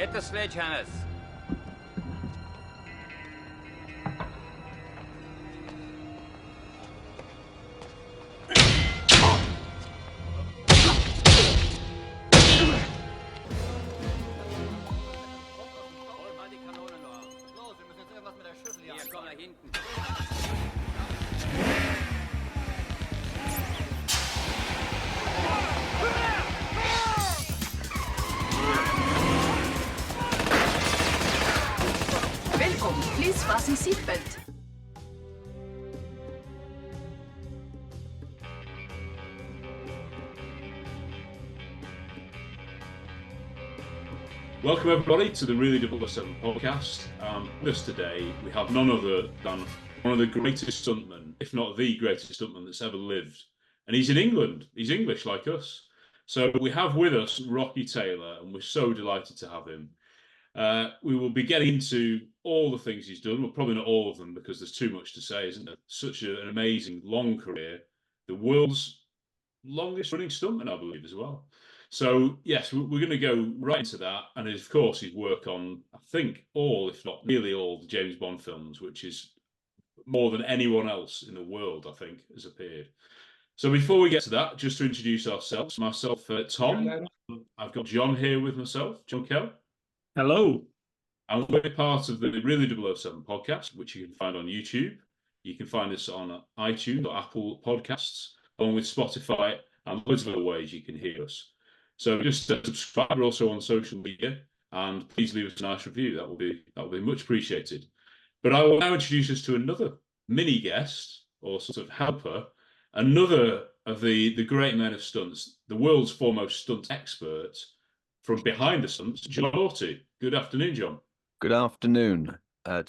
Get the sledgehammers. Velkommen. Please fasten seatbelt. Welcome everybody to the Really 007 podcast. With us today we have none other than one of the greatest stuntmen, if not the greatest stuntman that's ever lived. And he's in England. He's English like us. So we have with us Rocky Taylor, and we're so delighted to have him. We will be getting into all the things he's done. Well, probably not all of them because there's too much to say, isn't there? Such an amazing, long career. The world's longest running stuntman, I believe, as well. So, yes, we're going to go right into that. And, of course, his work on, I think, all, if not nearly all, the James Bond films, which is more than anyone else in the world, I think, has appeared. So before we get to that, just to introduce ourselves, myself, Tom. I've got John here with myself, John Kell. Hello. And we're part of the Really 007 podcast, which you can find on YouTube. You can find us on iTunes or Apple Podcasts, along with Spotify and loads of other ways you can hear us. So just subscribe. We're also on social media, and please leave us a nice review. That will be much appreciated. But I will now introduce us to another mini guest or sort of helper, another of the great men of stunts, the world's foremost stunt expert from behind the stunts, John Orty. Good afternoon, John. Good afternoon. I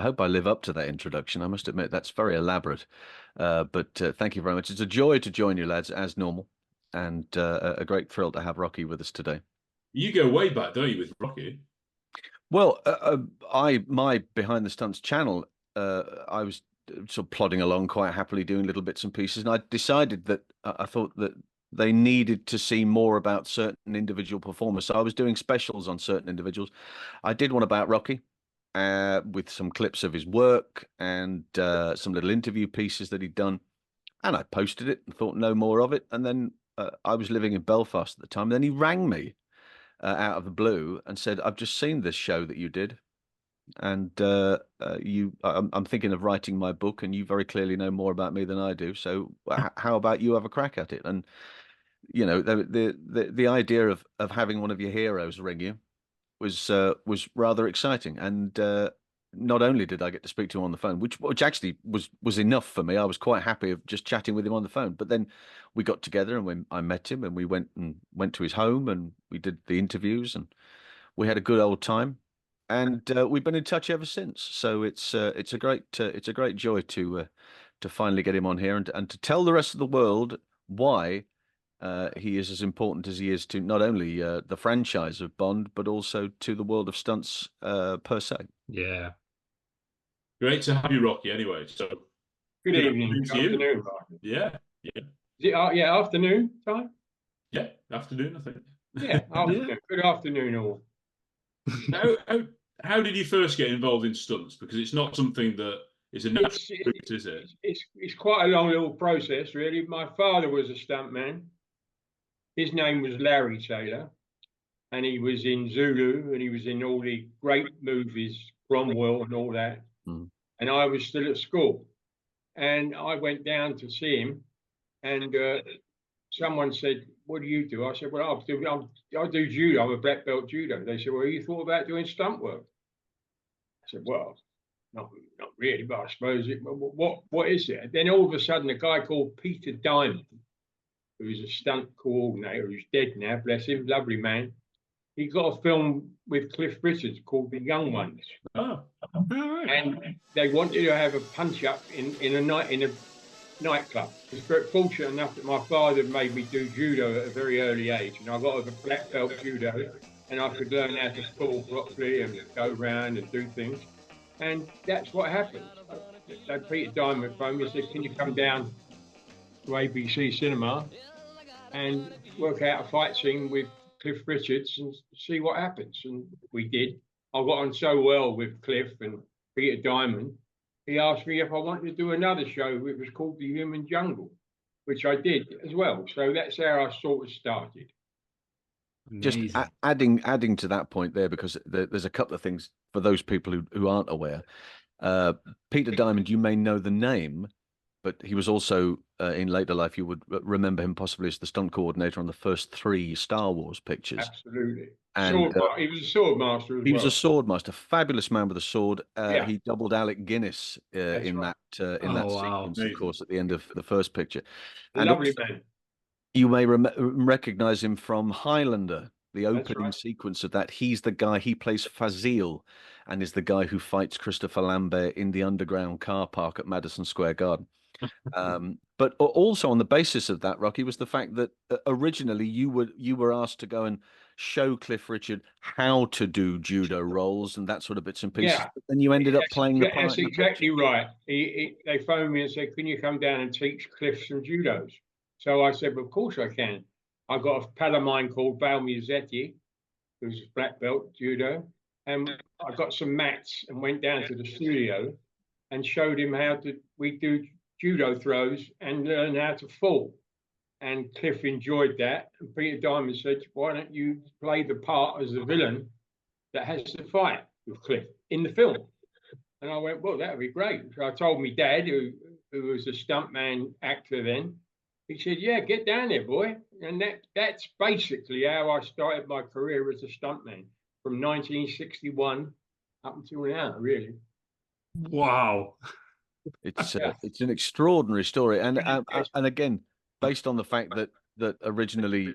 hope I live up to that introduction. I must admit that's very elaborate, but thank you very much. It's a joy to join you, lads, as normal, and a great thrill to have Rocky with us today. You go way back, don't you, with Rocky? Well, my Behind the Stunts channel, I was sort of plodding along quite happily, doing little bits and pieces, and I decided that I thought that they needed to see more about certain individual performers. So I was doing specials on certain individuals. I did one about Rocky with some clips of his work and some little interview pieces that he'd done. And I posted it and thought no more of it. And then I was living in Belfast at the time. And then he rang me out of the blue and said, I've just seen this show that you did. And I'm thinking of writing my book, and you very clearly know more about me than I do. So how about you have a crack at it? And you know, the idea of having one of your heroes ring you was rather exciting. And not only did I get to speak to him on the phone, which actually was enough for me. I was quite happy of just chatting with him on the phone. But then we got together, and when I met him, and we went to his home, and we did the interviews, and we had a good old time. And we've been in touch ever since. So it's a great joy to finally get him on here and to tell the rest of the world why he is as important as he is to not only the franchise of Bond, but also to the world of stunts per se. Yeah. Great to have you, Rocky, anyway. So Good evening. Good afternoon. Yeah. Is it, afternoon time? Yeah, afternoon, I think. Yeah, afternoon. Good afternoon, all. How did you first get involved in stunts? Because it's not something that is a natural route, is it? It's quite a long little process, really. My father was a stuntman. His name was Larry Taylor, and he was in Zulu, and he was in all the great movies, Cromwell and all that. Mm. And I was still at school, and I went down to see him, and someone said, "What do you do?" I said, "Well, I do judo. I'm a black belt judo." They said, "Well, you thought about doing stunt work?" I said, "Well, not really, but I suppose it. What is it?" And then all of a sudden, a guy called Peter Diamond, who is a stunt coordinator, who's dead now, bless him, lovely man. He got a film with Cliff Richards called The Young Ones. Oh. And they wanted to have a punch up in a nightclub. I was very fortunate enough that my father made me do judo at a very early age, and I got a black belt judo, and I could learn how to fall properly and go around and do things. And that's what happened. So Peter Diamond phoned me and said, "Can you come down to ABC Cinema and work out a fight scene with Cliff Richards and see what happens. And we did. I got on so well with Cliff and Peter Diamond. He asked me if I wanted to do another show. It was called The Human Jungle, which I did as well. So that's how I sort of started. Just adding to that point there, because there's a couple of things for those people who aren't aware. Peter Diamond, you may know the name, but he was also in later life, you would remember him possibly as the stunt coordinator on the first 3 Star Wars pictures. Absolutely. And he was a sword master as well. He was a sword master, fabulous man with a sword. Yeah. He doubled Alec Guinness in right. that sequence, Amazing. of course, at the end of the first picture. A lovely man. You may recognize him from Highlander, the That's opening right. sequence of that. He's the guy, he plays Fazil, and is the guy who fights Christopher Lambert in the underground car park at Madison Square Garden. But also on the basis of that, Rocky, was the fact that originally you were asked to go and show Cliff Richard how to do judo rolls and that sort of bits and pieces. Yeah. But then you ended up playing the part. That's exactly right. They phoned me and said, "Can you come down and teach Cliff some judos?" So I said, "Well, of course I can." I got a pal of mine called Val Musetti, who's a black belt judo, and I got some mats and went down to the studio and showed him how we do judo throws and learn how to fall. And Cliff enjoyed that. And Peter Diamond said, "Why don't you play the part as the villain that has to fight with Cliff in the film?" And I went, "Well, that would be great." So I told my dad, who was a stuntman actor then. He said, "Yeah, get down there, boy." And that's basically how I started my career as a stuntman from 1961 up until now, really. Wow. It's an extraordinary story, and again, based on the fact that originally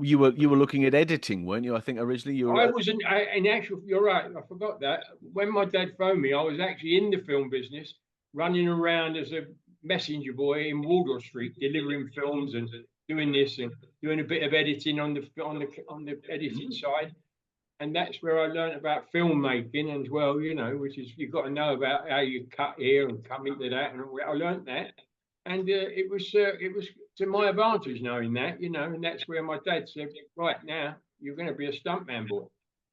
you were looking at editing, weren't you? I think originally you were. I was in actual. You're right. I forgot that. When my dad phoned me, I was actually in the film business, running around as a messenger boy in Waldorf Street, delivering films and doing this and doing a bit of editing on the editing side. And that's where I learned about filmmaking as well, which is you've got to know about how you cut here and come into that. And I learned that, and it was to my advantage knowing that, and that's where my dad said, "Right now, you're going to be a stuntman, boy."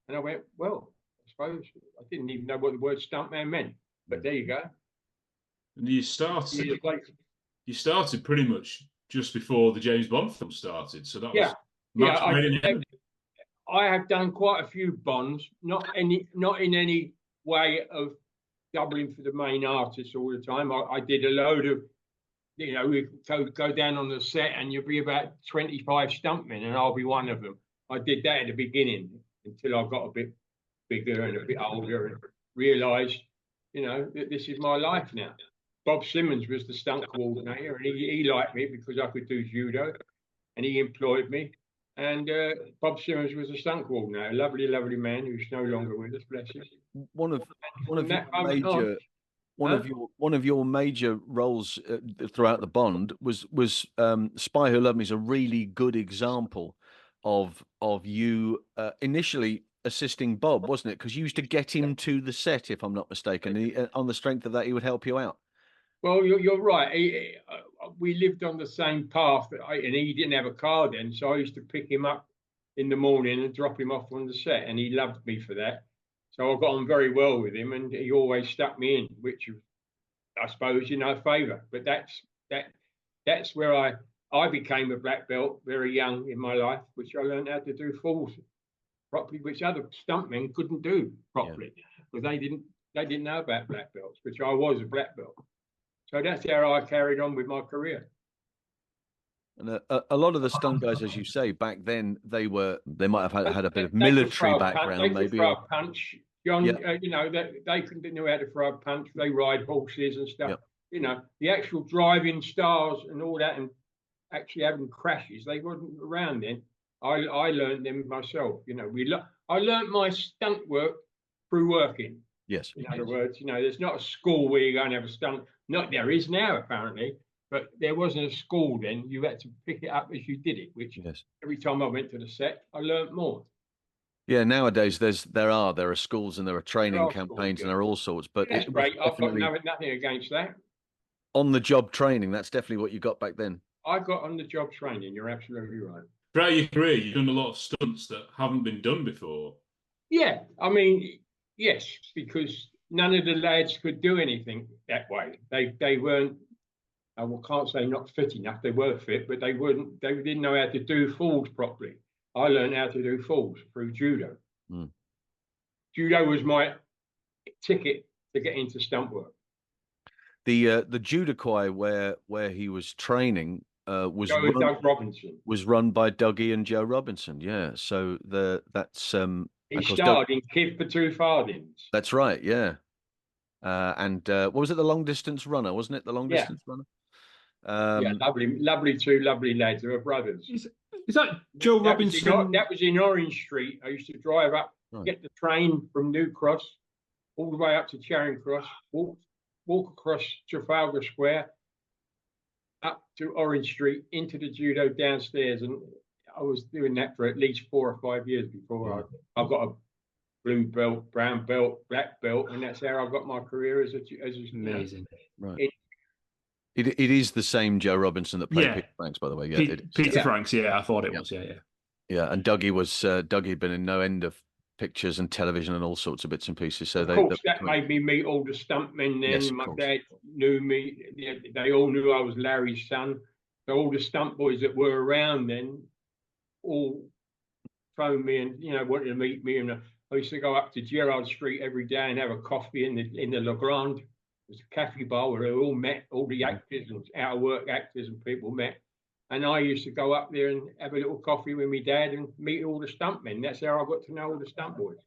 And I went, "Well, I suppose I didn't even know what the word stuntman meant, but there you go." And you started pretty much just before the James Bond film started, so that was made in heaven. I have done quite a few Bonds, not in any way of doubling for the main artist all the time. I did a load of, we go down on the set and you'll be about 25 stuntmen and I'll be one of them. I did that at the beginning until I got a bit bigger and a bit older and realised, that this is my life now. Bob Simmons was the stunt coordinator and he liked me because I could do judo and he employed me. And Bob Simmons was a stunt coordinator, a lovely, lovely man who's no longer with us, bless him. One of your major roles throughout the Bond was Spy Who Loved Me is a really good example of you initially assisting Bob, wasn't it? Because you used to get him to the set, if I'm not mistaken. On the strength of that, he would help you out. Well, you're right. We lived on the same path, and he didn't have a car then, so I used to pick him up in the morning and drop him off on the set, and he loved me for that. So I got on very well with him, and he always stuck me in, which I suppose, a favour. But that's where I became a black belt very young in my life, which I learned how to do falls properly, which other stuntmen couldn't do properly because they didn't know about black belts, which I was a black belt. So that's how I carried on with my career. And a lot of the stunt guys, as you say, back then they might have had a bit of military background, they maybe. Could throw a punch. John, they couldn't know how to throw a punch. They ride horses and stuff. Yep. The actual driving stars and all that, and actually having crashes, they wasn't around then. I learned them myself. I learned my stunt work through working. Yes. In other words, there's not a school where you go and have a stunt. Not there is now apparently, but there wasn't a school then. You had to pick it up as you did it. Which every time I went to the set, I learned more. Yeah, nowadays there are schools and there are training campaigns and there are all sorts. But that's great. I've got nothing against that. On the job training, that's definitely what you got back then. I got on the job training. You're absolutely right. throughout your career, you've done a lot of stunts that haven't been done before. Yeah, I mean, yes, because none of the lads could do anything that way. They weren't. I can't say not fit enough. They were fit, but they weren't. They didn't know how to do falls properly. I learned how to do falls through judo. Mm. Judo was my ticket to get into stunt work. The Judokai where he was training Doug Robinson. was run by Dougie and Joe Robinson. Yeah, so that's He of course, starred in Kid for Two Farthings. that's right. Yeah, and what was it? The long distance runner, wasn't it? The long Yeah. distance runner. Yeah, lovely two lovely lads. They were brothers. Is that Joe Robinson? That was in Orange Street. I used to drive up, get the train from New Cross, all the way up to Charing Cross, walk across Trafalgar Square, up to Orange Street, into the judo downstairs, and I was doing that for at least 4 or 5 years before I got a blue belt, brown belt, black belt, and that's how I got my career as a Amazing. Right. It is the same Joe Robinson that played Peter Franks, by the way. Yeah, Peter Franks. Yeah, I thought it was. Yeah. Yeah, and Dougie had been in no end of pictures and television and all sorts of bits and pieces. So of course, that made me meet all the stuntmen. Then yes, my dad knew me. They all knew I was Larry's son. So all the stunt boys that were around then all phoned me and wanted to meet me. And I used to go up to Gerrard Street every day and have a coffee in the La Grande. It was a cafe bar where they all met, all the actors and out of work actors and people met. And I used to go up there and have a little coffee with my dad and meet all the stuntmen. That's how I got to know all the stunt boys.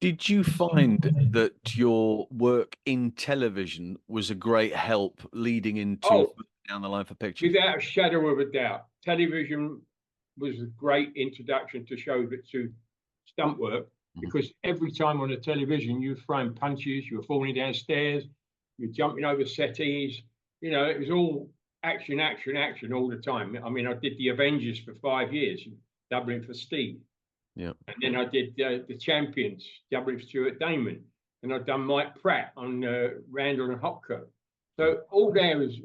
Did you find that your work in television was a great help leading into down the line for pictures? Without a shadow of a doubt. Television was a great introduction to stunt work, because every time on the television you were throwing punches, you were falling downstairs, you were jumping over settees. It was all action all the time. I mean, I did the Avengers for 5 years, doubling for Steve. Yeah. And then I did the Champions, doubling for Stuart Damon. And I've done Mike Pratt on Randall and Hopco. So all there was,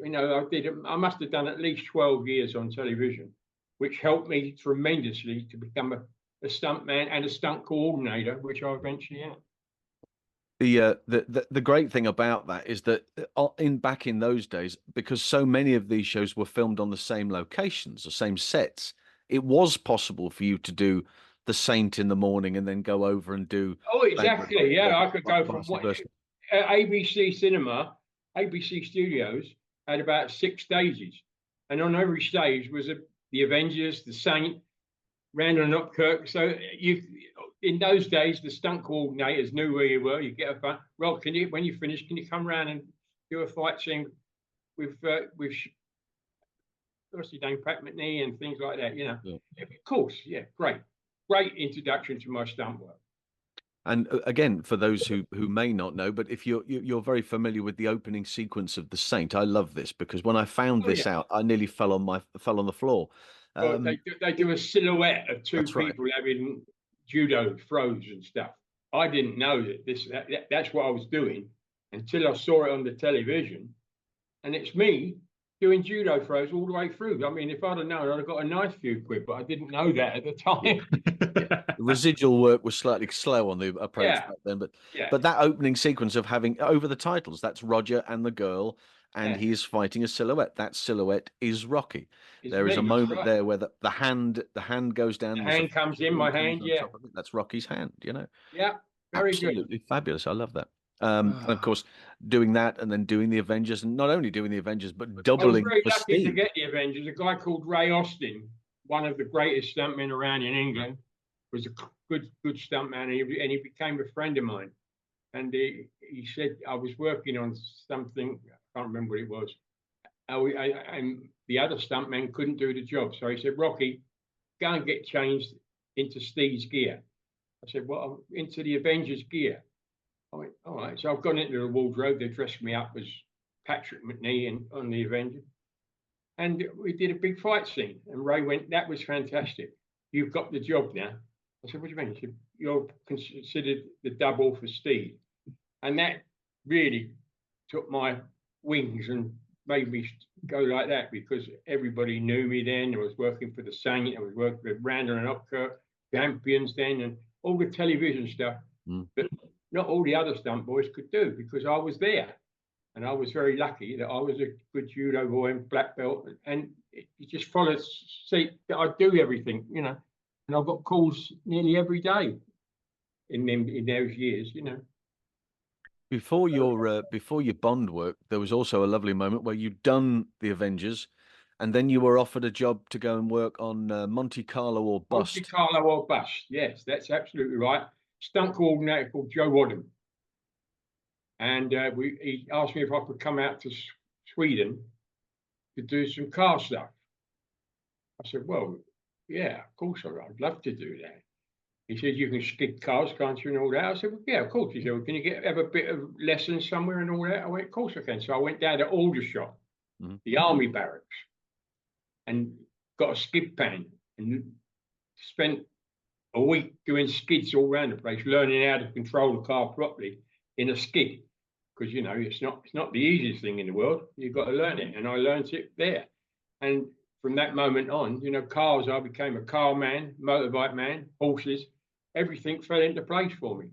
I must have done at least 12 years on television, which helped me tremendously to become a stunt man and a stunt coordinator, which I eventually am. The great thing about that is that back in those days, because so many of these shows were filmed on the same locations, the same sets, it was possible for you to do the Saint in the morning and then go over and do. Oh, exactly. Yeah, I could go from ABC Cinema, ABC Studios had about 6 stages, and on every stage was the Avengers, the Saint, Randall and Upkirk. So in those days, the stunt coordinators knew where you were. You get a fun. Rob, when you finish, can you come round and do a fight scene with what's his name, Pat McNee and things like that? Yeah. Of course, yeah, great introduction to my stunt work. And again, for those who may not know, but if you're very familiar with the opening sequence of The Saint, I love this because when I found this out, I nearly fell on the floor. Well, they do a silhouette of two people having judo throws and stuff. I didn't know that's what I was doing until I saw it on the television, and it's me doing judo throws all the way through. I mean, if I'd have known, I'd have got a nice few quid, but I didn't know that at the time. The residual work was slightly slow on the approach back then, but that opening sequence of having over the titles, that's Roger and the girl, and he is fighting a silhouette. That silhouette is Rocky. There is a moment there where the hand goes down. The hand comes in, my hand, That's Rocky's hand, Yeah, very absolutely good. Fabulous. I love that. And of course, doing that and then doing the Avengers, and not only doing the Avengers, but doubling. I was very lucky to get the Avengers. A guy called Ray Austin, one of the greatest stuntmen around in England, was a good stuntman, and he became a friend of mine. And he said I was working on something, I can't remember what it was, and the other stuntmen couldn't do the job. So he said, Rocky, go and get changed into Steve's gear. I said, well, I'm into the Avengers gear. I went, all right. So I've gone into the wardrobe. They dressed me up as Patrick McNee on the Avengers. And we did a big fight scene. And Ray went, that was fantastic. You've got the job now. I said, what do you mean? He said, you're considered the double for Steve. And that really took my wings and made me go like that because everybody knew me then. I was working for the Saint, I was working with Randall and Opker, Champions then, and all the television stuff that not all the other stunt boys could do because I was there. And I was very lucky that I was a good judo boy and black belt, and it just followed see that I do everything, you know. And I've got calls nearly every day in those years, you know. Before your Bond work, there was also a lovely moment where you'd done the Avengers, and then you were offered a job to go and work on Monte Carlo or Bust. Monte Carlo or Bust, yes, that's absolutely right. Stunt coordinator called Joe Wadham. And he asked me if I could come out to Sweden to do some car stuff. I said, well, yeah, of course I'd love to do that. He said, you can skid cars, can't you, and all that. I said, well, yeah, of course. He said, well, can you have a bit of lessons somewhere and all that? I went, of course I can. So I went down to Aldershot, the army barracks, and got a skid pan and spent a week doing skids all around the place, learning how to control the car properly in a skid. Because, you know, it's not the easiest thing in the world. You've got to learn it. And I learned it there. And from that moment on, you know, cars, I became a car man, motorbike man, horses, everything fell into place for me.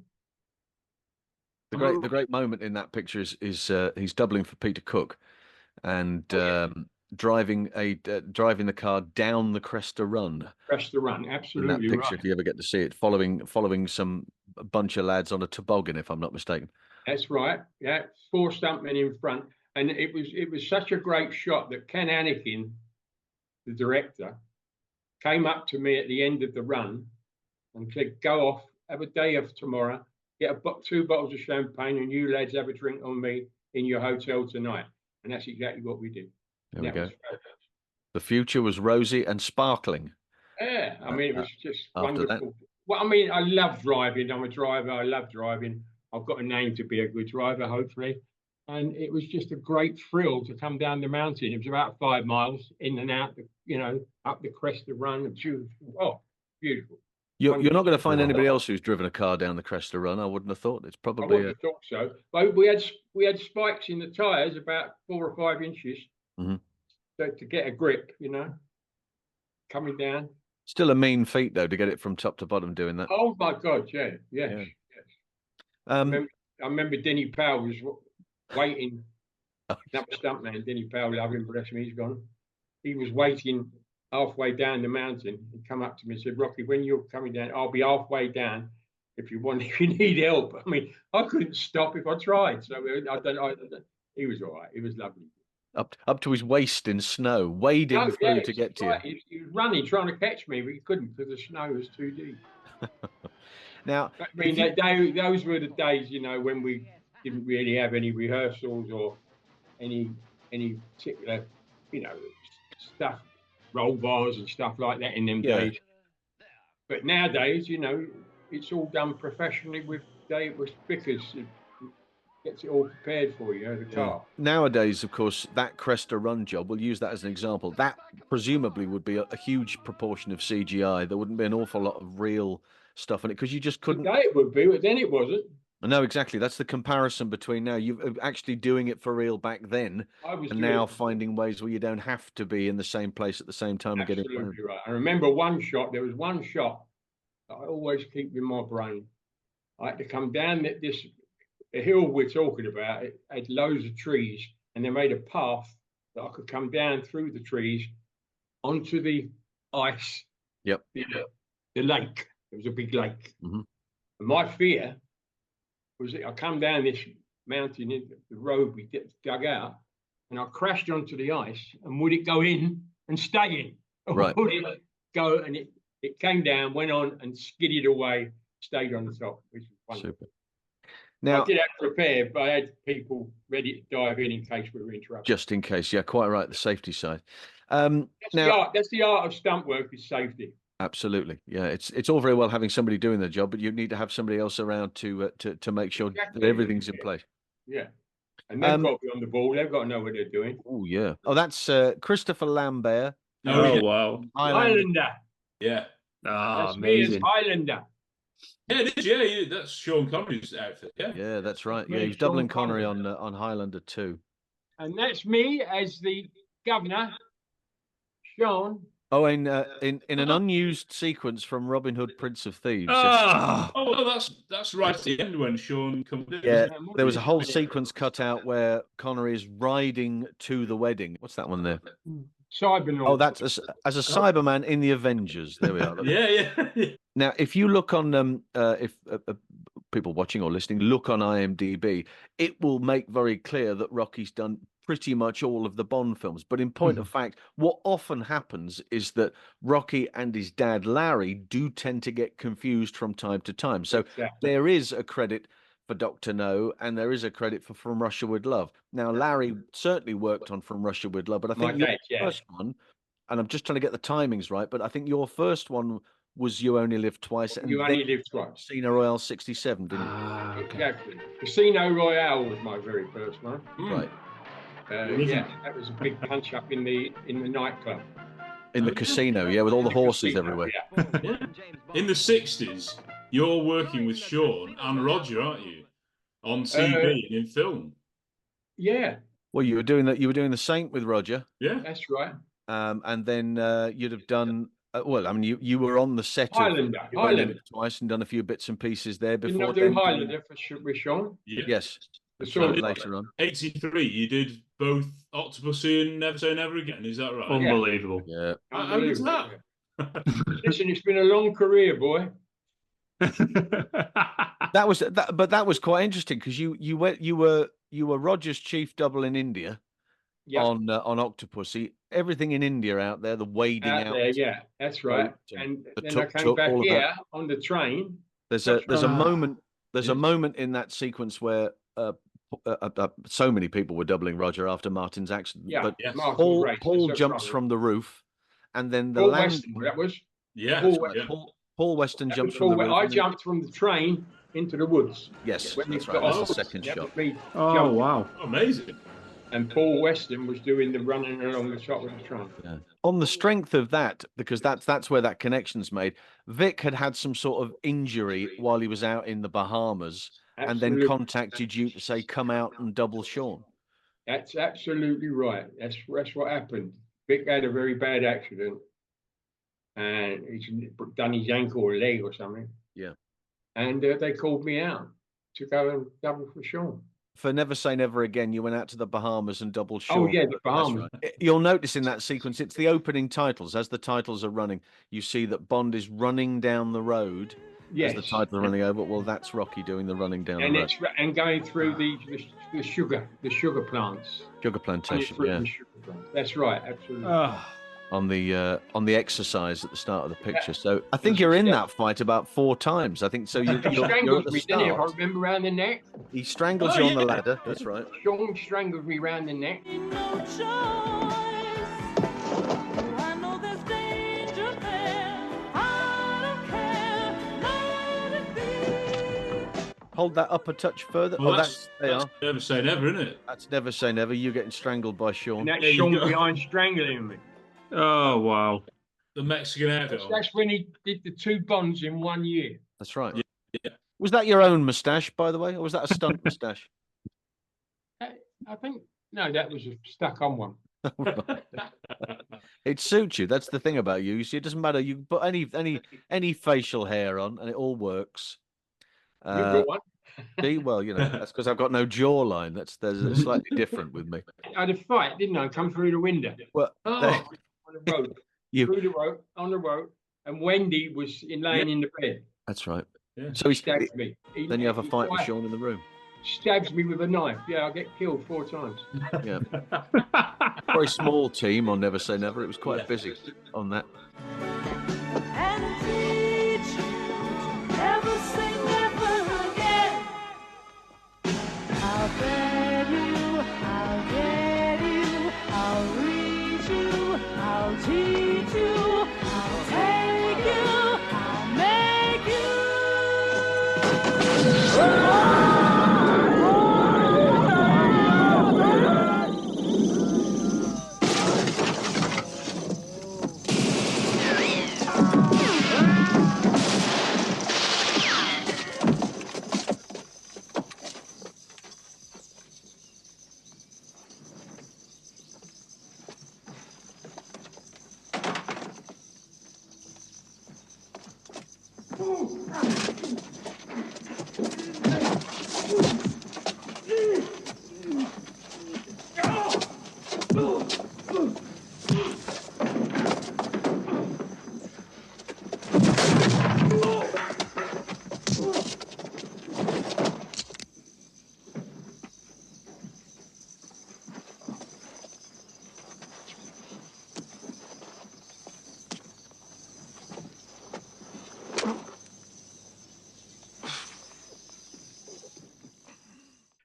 The great moment in that picture is he's doubling for Peter Cook and driving the car down the Cresta Run. Cresta Run, absolutely in that picture, right. if you ever get to see it, following a bunch of lads on a toboggan, if I'm not mistaken. That's right. Yeah, 4 stuntmen in front, and it was such a great shot that Ken Anakin, the director, came up to me at the end of the run and said, "Go off, have a day off tomorrow, get 2 bottles of champagne, and you lads have a drink on me in your hotel tonight." And that's exactly what we did. There we go. The future was rosy and sparkling. Yeah, I mean, it was just after wonderful. that. Well, I mean, I love driving. I'm a driver. I love driving. I've got a name to be a good driver, hopefully. And it was just a great thrill to come down the mountain. It was about 5 miles in and out, you know, up the Cresta Run. Oh, beautiful. You're not going to find anybody else who's driven a car down the Cresta Run. I wouldn't have thought. It's probably. I wouldn't have thought so. But we had spikes in the tyres about 4 or 5 inches to get a grip, you know, coming down. Still a mean feat though to get it from top to bottom doing that. Oh my God, yeah. I remember Denny Powell was waiting. That was stuntman, Denny Powell, love him, bless him, he's gone. He was waiting halfway down the mountain. He come up to me and said, "Rocky, when you're coming down, I'll be halfway down if you need help." I mean, I couldn't stop if I tried. So he was all right. He was lovely. Up to his waist in snow, wading through to get to you. He was running, trying to catch me, but he couldn't because the snow was too deep. Now, I mean, those were the days, you know, when we didn't really have any rehearsals or any particular, you know, stuff, roll bars and stuff like that in them days. But nowadays, you know, it's all done professionally with Vickers. Gets it all prepared for you, the car. Nowadays, of course, that Cresta Run job, we'll use that as an example. That presumably would be a huge proportion of CGI. There wouldn't be an awful lot of real stuff in it because you just couldn't. Today it would be, but then it wasn't. No, exactly. That's the comparison between now. You're actually doing it for real back then, and now finding ways where you don't have to be in the same place at the same time and getting. Absolutely right. I remember one shot. There was one shot that I always keep in my brain. I had to come down the hill we're talking about. It had loads of trees, and they made a path that I could come down through the trees onto the ice. Yep. The lake. It was a big lake. And my fear was that I come down this mountain in the road we dug out, and I crashed onto the ice. And would it go in and stay in? Or would it go and it came down, went on and skidded away, stayed on the top, which was wonderful. Super. Now, I did have prepared, but I had people ready to dive in case we were interrupted. Just in case, yeah, quite right. The safety side. That's the art of stunt work is safety. Absolutely, yeah. It's all very well having somebody doing the job, but you need to have somebody else around to make sure that everything's in place. Yeah, and they've got to be on the ball. They've got to know what they're doing. Oh yeah. Oh, that's Christopher Lambert. Oh wow, Highlander. Yeah. Ah, amazing. Highlander. Yeah, it is. Yeah, that's Sean Connery's outfit. Yeah, that's right. Yeah, he's doubling Connery on Highlander 2. And that's me as the governor, Sean. Oh, in an unused sequence from Robin Hood, Prince of Thieves. Yes. Ah, Oh, well, that's right at the end when Sean comes in. Yeah, isn't it? there was a whole sequence cut out where Connery is riding to the wedding. What's that one there? Cybernaut. Oh, that's as a Cyberman in the Avengers. There we are. Yeah. Now, if you look on, if people watching or listening look on IMDb, it will make very clear that Rocky's done pretty much all of the Bond films. But in point of fact, what often happens is that Rocky and his dad Larry do tend to get confused from time to time. So there is a credit for Dr. No, and there is a credit for From Russia with Love. Now, Larry certainly worked on From Russia with Love, but I think your first one, and I'm just trying to get the timings right, but I think your first one was You Only Live Twice. And You Only Live Twice. Casino Royale 67, didn't okay. Exactly. Casino Royale was my very first one. Right. Yeah, that was a big punch up in the nightclub. In the casino, yeah, with all the horses everywhere. Yeah. In the 60s, you're working with Sean and Roger, aren't you? On TV and in film. Yeah. Well, you were doing that. You were doing The Saint with Roger. Yeah, that's right. And then you'd have done. Well, I mean, you were on the set Highlander. of Highlander twice and done a few bits and pieces there before. Didn't I do Highlander with Sean? Yeah. Yes. Later on. 83, you did both Octopussy and Never Say Never Again. Is that right? Unbelievable. Yeah. How was that? Listen, it's been a long career, boy. That was quite interesting because you were Roger's chief double in India on Octopussy. Everything in India out there, the wading out there, yeah, that's right. And then I came back here on the train. There's a moment in that sequence where so many people were doubling Roger after Martin's accident. Yeah, but yes. Paul jumps from the roof, and then the landing. That was Paul Weston jumps from the roof. I jumped from the train into the woods. Yes, that's right. That's the second shot. Oh wow, amazing! And Paul Weston was doing the running along the top of the train. Yeah. On the strength of that, because that's where that connection's made. Vic had some sort of injury while he was out in the Bahamas. Absolutely. And then contacted you to say, come out and double Sean. That's absolutely right. That's what happened. Vic had a very bad accident. And he's done his ankle or leg or something. Yeah. And they called me out to go and double for Sean. For Never Say Never Again, you went out to the Bahamas and double Sean. Oh, yeah, the Bahamas. Right. You'll notice in that sequence, it's the opening titles. As the titles are running, you see that Bond is running down the road. Yes. As the titles are running over. Well, that's Rocky doing the running down the road. And going through the sugar plants. Sugar plantation, yeah. That's right, absolutely. On the exercise at the start of the picture. So I think you're in that fight about 4 times. I think so. You're at the start. If I remember, around the neck. He strangles you on the ladder. That's right. Sean strangled me around the neck. Hold that up a touch further. Well, that's Never Say Never, isn't it? That's Never Say Never. You getting strangled by Sean. And that's Sean behind strangling me. Oh, wow. The Mexican air. That's when he did the 2 Bonds in 1 year. That's right. Yeah. Was that your own moustache, by the way, or was that a stunt moustache? I think, no, that was a stuck-on one. It suits you. That's the thing about you. You see, it doesn't matter. You can put any facial hair on, and it all works. You've got one. See, well, that's because I've got no jawline. There's slightly different with me. I had a fight, didn't I? Come through the window. Well, on the road, through the road, on the road, and Wendy was laying in the bed. That's right. Yeah. So he stabbed me. Then you have a fight with Sean in the room. Stabs me with a knife. Yeah, I get killed 4 times. Yeah. Very small team on Never Say Never. It was quite busy on that. And teach you never say never again. I'll beg you, I'll get you, I'll reach you, I'll teach you, I'll take you, I'll make you.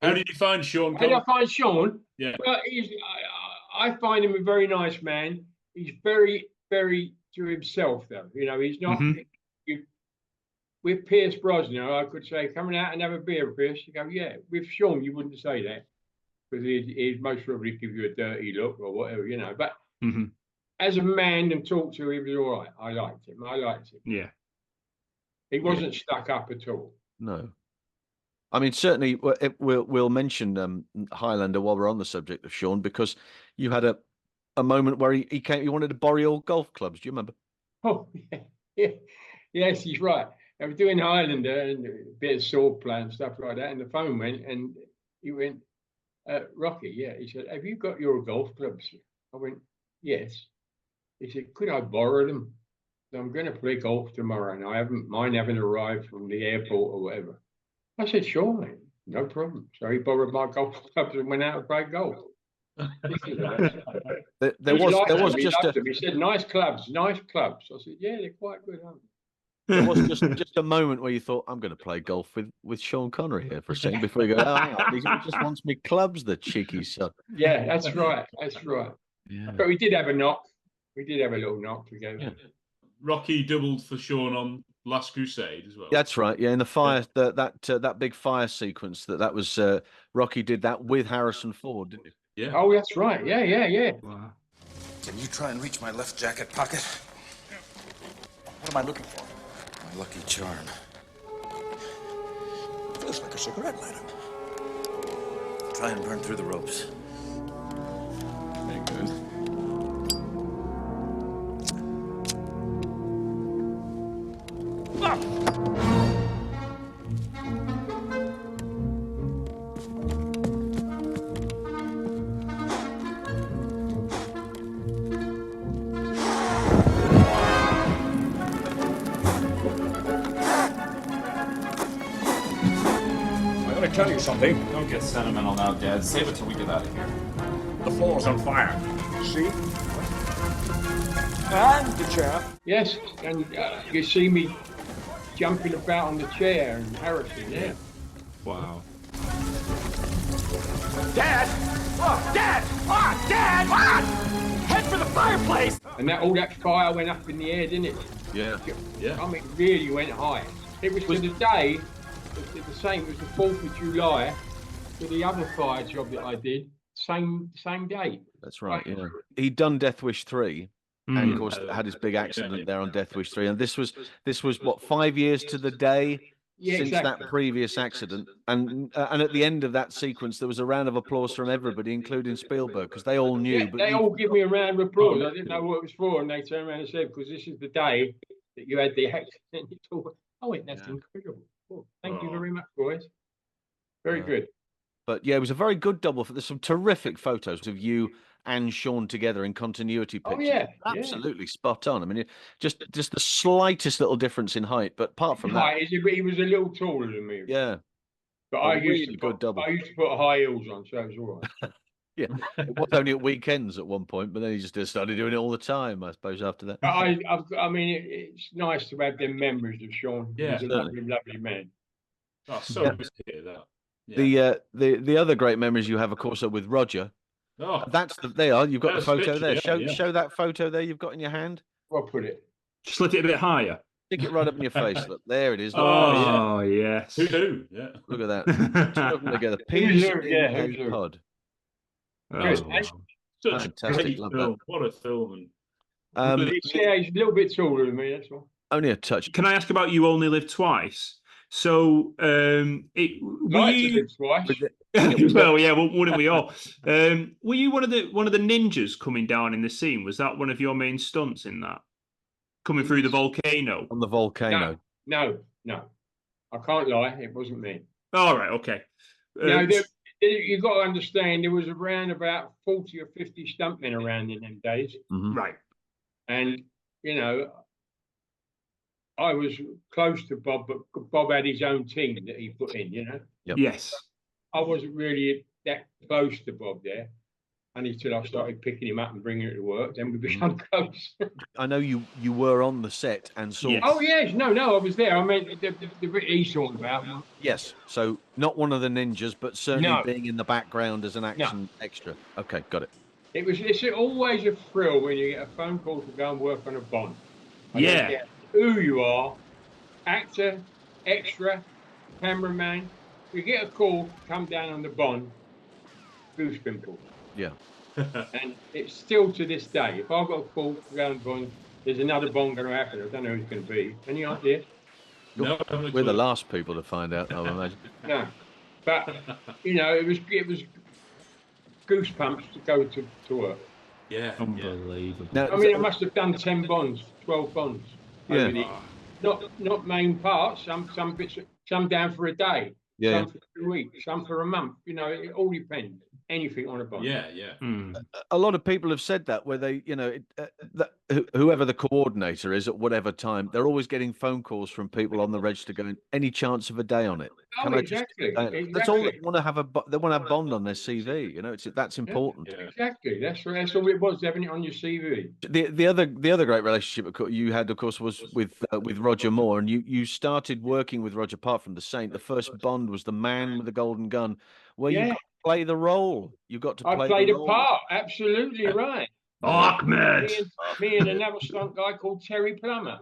How did you find Sean How did I Connery? find Sean? Yeah. Well, I find him a very nice man. He's very, very to himself, though. You know, he's not. Mhm. With Pierce Brosnan, I could say, coming out and have a beer with Pierce. You go, yeah. With Sean, you wouldn't say that because he'd most probably give you a dirty look or whatever, you know. But Mhm. as a man and talk to him, he was all right. I liked him. Yeah. He wasn't stuck up at all. No. I mean, certainly we'll mention Highlander while we're on the subject of Sean, because you had a moment where he came. He wanted to borrow your golf clubs. Do you remember? Oh, yeah. Yes, he's right. I was doing Highlander and a bit of sword play and stuff like that, and the phone went, and he went, Rocky, yeah. He said, have you got your golf clubs? I went, yes. He said, could I borrow them? I'm going to play golf tomorrow, and mine haven't arrived from the airport or whatever. I said, sure, mate, no problem. So he borrowed my golf clubs and went out and played golf. There was He just loved them. He said, nice clubs, nice clubs. I said, yeah, they're quite good, aren't there was just a moment where you thought, I'm going to play golf with Sean Connery here for a second before you go, oh, hang on, he just wants me clubs, the cheeky son. they? Yeah, that's right. That's right. Yeah. But we did have a knock. We did have a little knock together. Yeah. Rocky doubled for Sean on Last Crusade as well. That's right. Yeah, in the fire, that big fire sequence that was Rocky did that with Harrison Ford, didn't he? Yeah. Oh, that's right. Yeah. Wow. Can you try and reach my left jacket pocket? What am I looking for? My lucky charm. Feels like a cigarette lighter. Try and burn through the ropes. Very good. I'm gonna tell you something. Don't get sentimental now, Dad. Save it till we get out of here. The floor's on fire. See? And the chair. Yes, and you see me jumping about on the chair and Harrison. Yeah. Wow. Dad! Oh, Dad! Ah, Dad! Ah! Head for the fireplace! And all that fire went up in the air, didn't it? Yeah. Yeah. I mean, it really went high. It was to the day. It was the same. It was the 4th of July for the other fire job that I did. Same day. That's right. Yeah. He'd done Death Wish 3. And of course, had his big accident there on Death Wish 3, and this was what, 5 years to the day since that previous accident, and at the end of that sequence, there was a round of applause from everybody, including Spielberg, because they all knew. Yeah, they all give me a round of applause. I didn't know what it was for, and they turned around and said, "Because this is the day that you had the accident." Oh, that's incredible. Oh, thank you very much, boys. Very good. But yeah, it was a very good double. There's some terrific photos of you and Sean together in continuity pictures. Oh, yeah. Absolutely spot on. I mean, just the slightest little difference in height, but apart from that, He was a little taller than me. yeah. But a I really used to good double. I used to put high heels on, so it was all right. Yeah, it was only at weekends at one point, but then he just started doing it all the time, I suppose, after that. But I mean, it's nice to have them memories of Sean. Yeah, He's a lovely, lovely man. Oh, so good to hear that. Yeah. The other great memories you have, of course, are with Roger. Oh, They are. You've got the That's photo picture, there. yeah. Show that photo there you've got in your hand. I'll put it. Just lift it a bit higher. Stick it right up in your face. Look, there it is. Look, Oh, yes. who? Yeah. look at that. Two of them together. Peas in a pod. Oh, Such Fantastic, a great love film. What a film. Um, He's a little bit taller than me. That's all. only a touch. Can I ask about You Only Live Twice? So, were Like to you? live twice. Well, yeah, wouldn't we all? Were you one of the ninjas coming down in the scene? Was that one of your main stunts in that? Coming through the volcano? On the volcano. No, I can't lie. It wasn't me. All right, okay. No, you've got to understand there was around about 40 or 50 stuntmen around in them days. Right. And, you know, I was close to Bob, but Bob had his own team that he put in, you know. Yep. Yes. I wasn't really that close to Bob there. And until I started picking him up and bringing him to work, then we become close. I know you were on the set and saw. Yes. Oh, yes. No, I was there. I mean, the bit he's talking about. Yes. So not one of the ninjas, but certainly No. being in the background as an action extra. Okay, got it. It's always a thrill when you get a phone call to go and work on a Bond. I don't Yeah. care who you are, actor, extra, cameraman. You get a call to come down on the Bond, goose pimples. Yeah. And it's still to this day. If I've got a call to go on Bond, there's another Bond going to happen. I don't know who's going to be. Any idea? No, We're the last people to find out, I would imagine. No. But, you know, it was goosebumps to go to work. Yeah. Unbelievable. Now, I mean, I must have done 10 Bonds, 12 Bonds. Yeah. Over the- Not main parts, some bits, some down for a day, Yeah. some for 2 weeks, some for a month. You know, it all depends. Anything on a Bond. Yeah. a lot of people have said that where they, you know, whoever the coordinator is at whatever time, they're always getting phone calls from people on the register going, any chance of a day on it? Oh, exactly. That's all they want to have they want to have Bond on their CV. You know, that's important. Yeah. Exactly. That's all it was, having it on your CV. The other great relationship you had, of course, was with Roger Moore, and you started working with Roger. Apart from The Saint, the first Bond was The Man with the Golden Gun, where you got to play the role. You got to play. I played the a role. part. Absolutely right. Ahmed. Me and another stunt guy called Terry Plummer,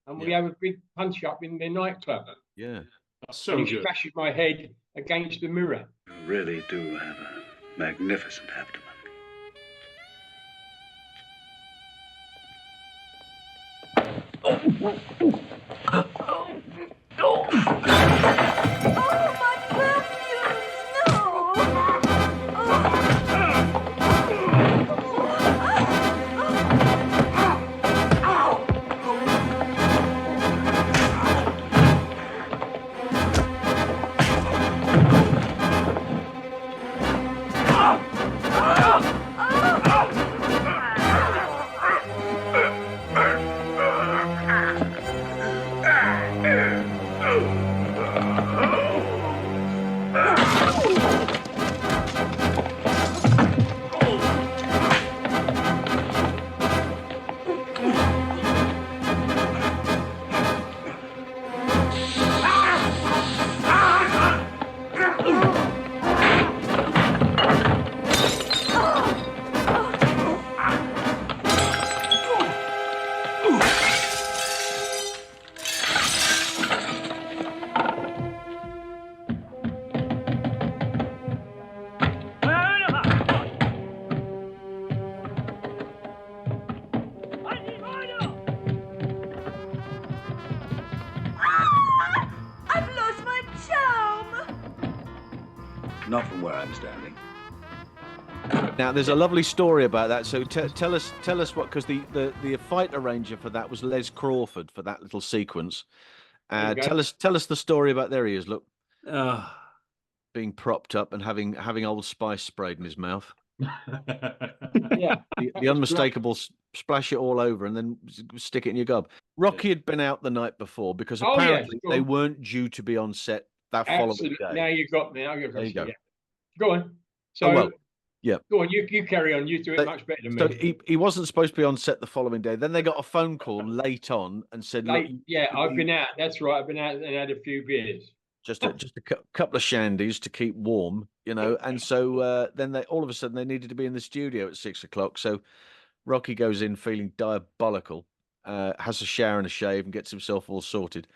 and we have a big punch up in the nightclub. Yeah. That's so And he good. smashes my head against the mirror. You really do have a magnificent abdomen. Oh, my perfume! No! I've lost my charm! Not from where I'm standing. Now, there's a lovely story about that. So tell us what, because the fight arranger for that was Les Crawford for that little sequence. There you go. Tell us the story about there he is. Look, Uh, being propped up and having Old Spice sprayed in his mouth. Yeah. The unmistakable splash it all over and then stick it in your gob. Rocky had been out the night before because Oh, yes, apparently go they on. weren't due to be on set that following Absolutely. day. Now you got me. Now you've got There you me. go. Yeah. Go on. So, Oh, well, yeah. Go on. You carry on. You do it But- much better than So me. he wasn't supposed to be on set the following day. Then they got a phone call late on and said, "Look, Yeah, I've been out. That's right. I've been out and had a few beers. just a couple of shandies to keep warm, you know." And so then they all of a sudden they needed to be in the studio at 6 o'clock. So Rocky goes in feeling diabolical, has a shower and a shave, and gets himself all sorted.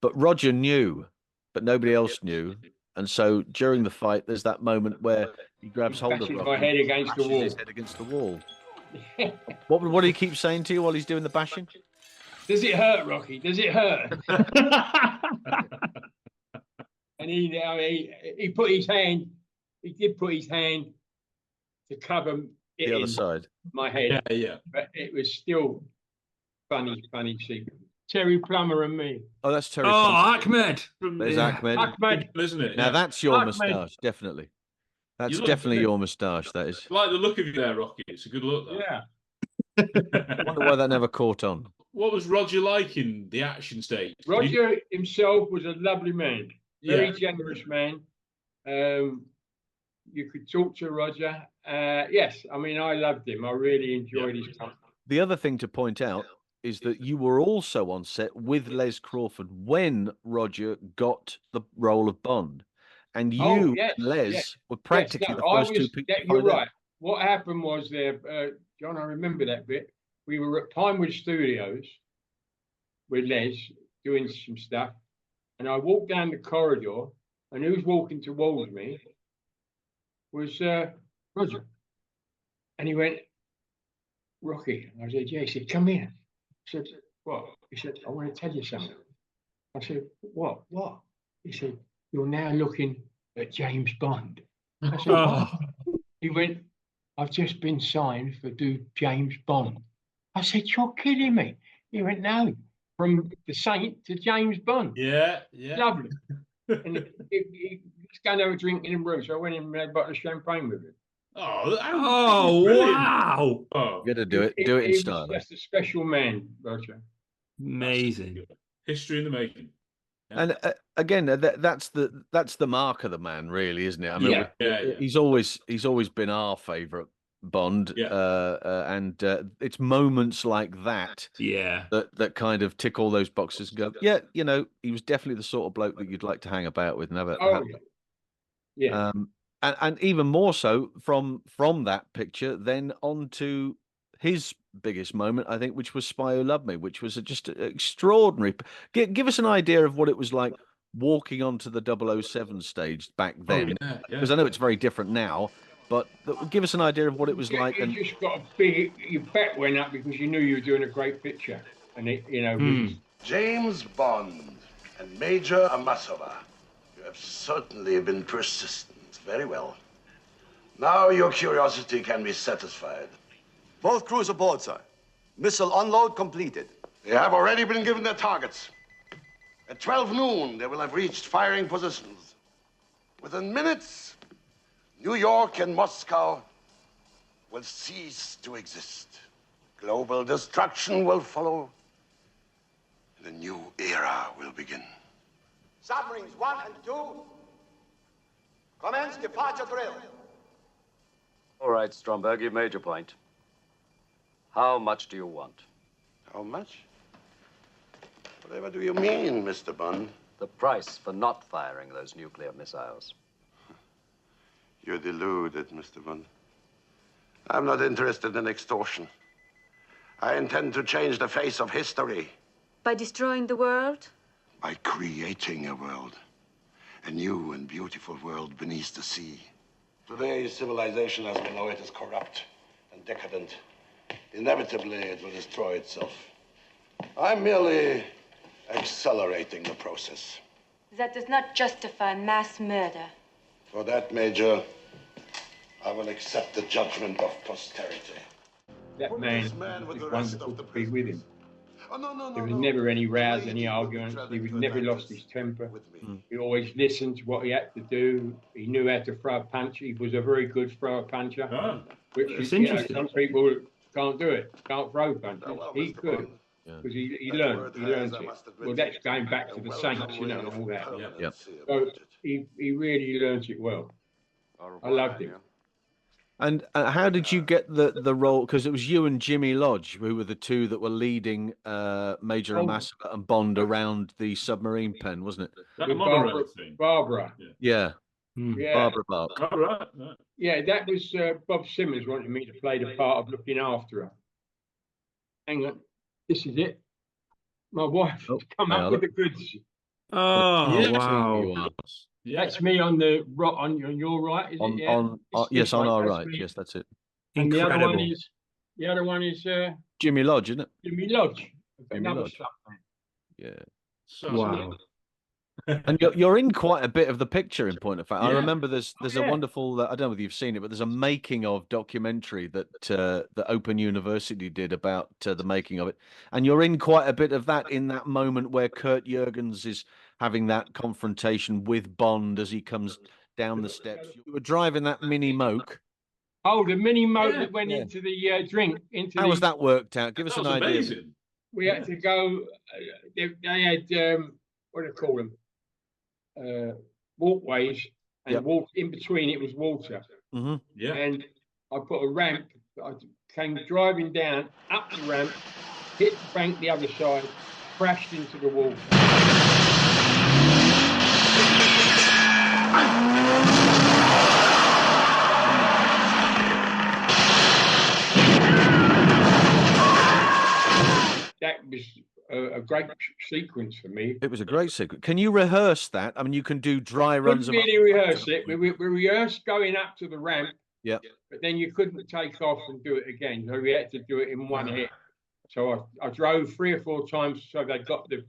But Roger knew, but nobody else knew. And so during the fight, there's that moment where he grabs hold of Bashes Rocky, my head against the bashes wall. his head against the wall. What do you keep saying to you while he's doing the bashing? Does it hurt, Rocky? Does it hurt? And he put his hand. He did put his hand to cover it The other in side. my head, Yeah. but it was still funny sequence. Terry Plummer and me. Oh, that's Terry. Oh, Plummer. Ahmed. There's Ahmed. Ahmed. Isn't it? Now Yeah. that's your Ahmed. moustache, definitely. That's You look definitely good. your moustache. That is. I like the look of you there, Rocky. It's a good look. That. Yeah. I wonder why that never caught on. What was Roger like in the action stage? Roger himself was a lovely man, very Yeah. generous man. You could talk to Roger. Yes, I mean, I loved him. I really enjoyed his company. The other thing to point out is that you were also on set with Les Crawford when Roger got the role of Bond. And you yes, and Les yes. were practically Yes, the no, first two people. to You're find out. right. What happened was there, John, I remember that bit. We were at Pinewood Studios with Les doing some stuff. And I walked down the corridor, and who was walking towards me was Roger. And he went, Rocky. I said, yeah. He said, come here. I said, what? He said, I want to tell you something. I said, what? What? He said, you're now looking at James Bond. I said, what? He went, I've just been signed for do James Bond. I said, you're kidding me. He went, no, from the Saint to James Bond. Yeah, yeah. Lovely. And he's going to have a drink in the room. So I went in and had a bottle of champagne with him. Oh, wow. Oh, You got to do it. Do it in He style. was just a special man, Roger. Amazing. history in the making. Yeah. And again, that's the mark of the man, really, isn't it? I mean, Yeah. he's always been our favourite Bond, and it's moments like that, that kind of tick all those boxes and go, yeah, you know, he was definitely the sort of bloke that you'd like to hang about with and have yeah. And even more so from that picture, then on to his biggest moment, I think, which was Spy Who Loved Me, which was just extraordinary. Give us an idea of what it was like walking onto the 007 stage back then, because I know it's very different now. But give us an idea of what it was like. You just got your back went up because you knew you were doing a great picture, and it, you know. James Bond and Major Amasova, you have certainly been persistent. Very well. Now your curiosity can be satisfied. Both crews aboard, sir. Missile unload completed. They have already been given their targets. At 12 noon, they will have reached firing positions. Within minutes, New York and Moscow will cease to exist. Global destruction will follow, and a new era will begin. Submarines 1 and 2, commence departure drill. All right, Stromberg, you've made your point. How much do you want? How much? Whatever do you mean, Mr. Bond? The price for not firing those nuclear missiles. You're deluded, Mr. Bond. I'm not interested in extortion. I intend to change the face of history. By destroying the world? By creating a world. A new and beautiful world beneath the sea. Today's civilization as we know it is corrupt and decadent. Inevitably, it will destroy itself. I'm merely accelerating the process. That does not justify mass murder. For that, Major, I will accept the judgment of posterity. That man was wonderful to be with him. There was never any rows, any arguments. He never lost his temper. He always listened to what he had to do. He knew how to throw a punch. He was a very good thrower puncher, which is, you know, some people can't do it, can't throw punches. He could, because he learned it. Well, that's going back to the Saints, you know, and all that. So he really learned it well. I loved him. And how did you get the role? Because it was you and Jimmy Lodge who were the two that were leading Major Amasova and Bond around the submarine pen, wasn't it? That monorail thing. Barbara. Yeah. Barbara Bach. Oh, right. Yeah, that was Bob Simmons wanted me to play the part of looking after her. Hang on, this is it. My wife come up with the goods. Oh, wow. That's me on the on your right, is it? Yes, on our right. Yes, that's it. And the other one is Jimmy Lodge, isn't it? Jimmy Lodge. Jimmy Another Lodge. stuff, man. Yeah. So, Wow. And you're in quite a bit of the picture, in point of fact. I Yeah. remember there's a yeah. wonderful, I don't know whether you've seen it, but there's a making of documentary that Open University did about the making of it. And you're in quite a bit of that in that moment where Kurt Jurgens is having that confrontation with Bond as he comes down the steps. You were driving that mini moke. Oh, the mini moat Yeah, that went yeah. into the drink. Into How the, was that worked out? Give us That an was idea. amazing. We had to go. They had what do you call them? Walkways, and Yep. walk in between. It was water, Hmm. Yeah. and I put a ramp. I came driving down up the ramp, hit the bank the other side, crashed into the wall. That was a great sequence for me. It was a great sequence. Can you rehearse that? I mean, you can do dry runs Couldn't of. really rehearse it. We rehearsed going up to the ramp, Yeah. but then you couldn't take off and do it again. So we had to do it in one hit. So I drove 3 or 4 times so they got it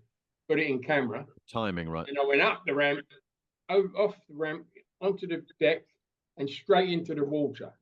in camera. Timing, right? And I went up the ramp, off the ramp, onto the deck, and straight into the water.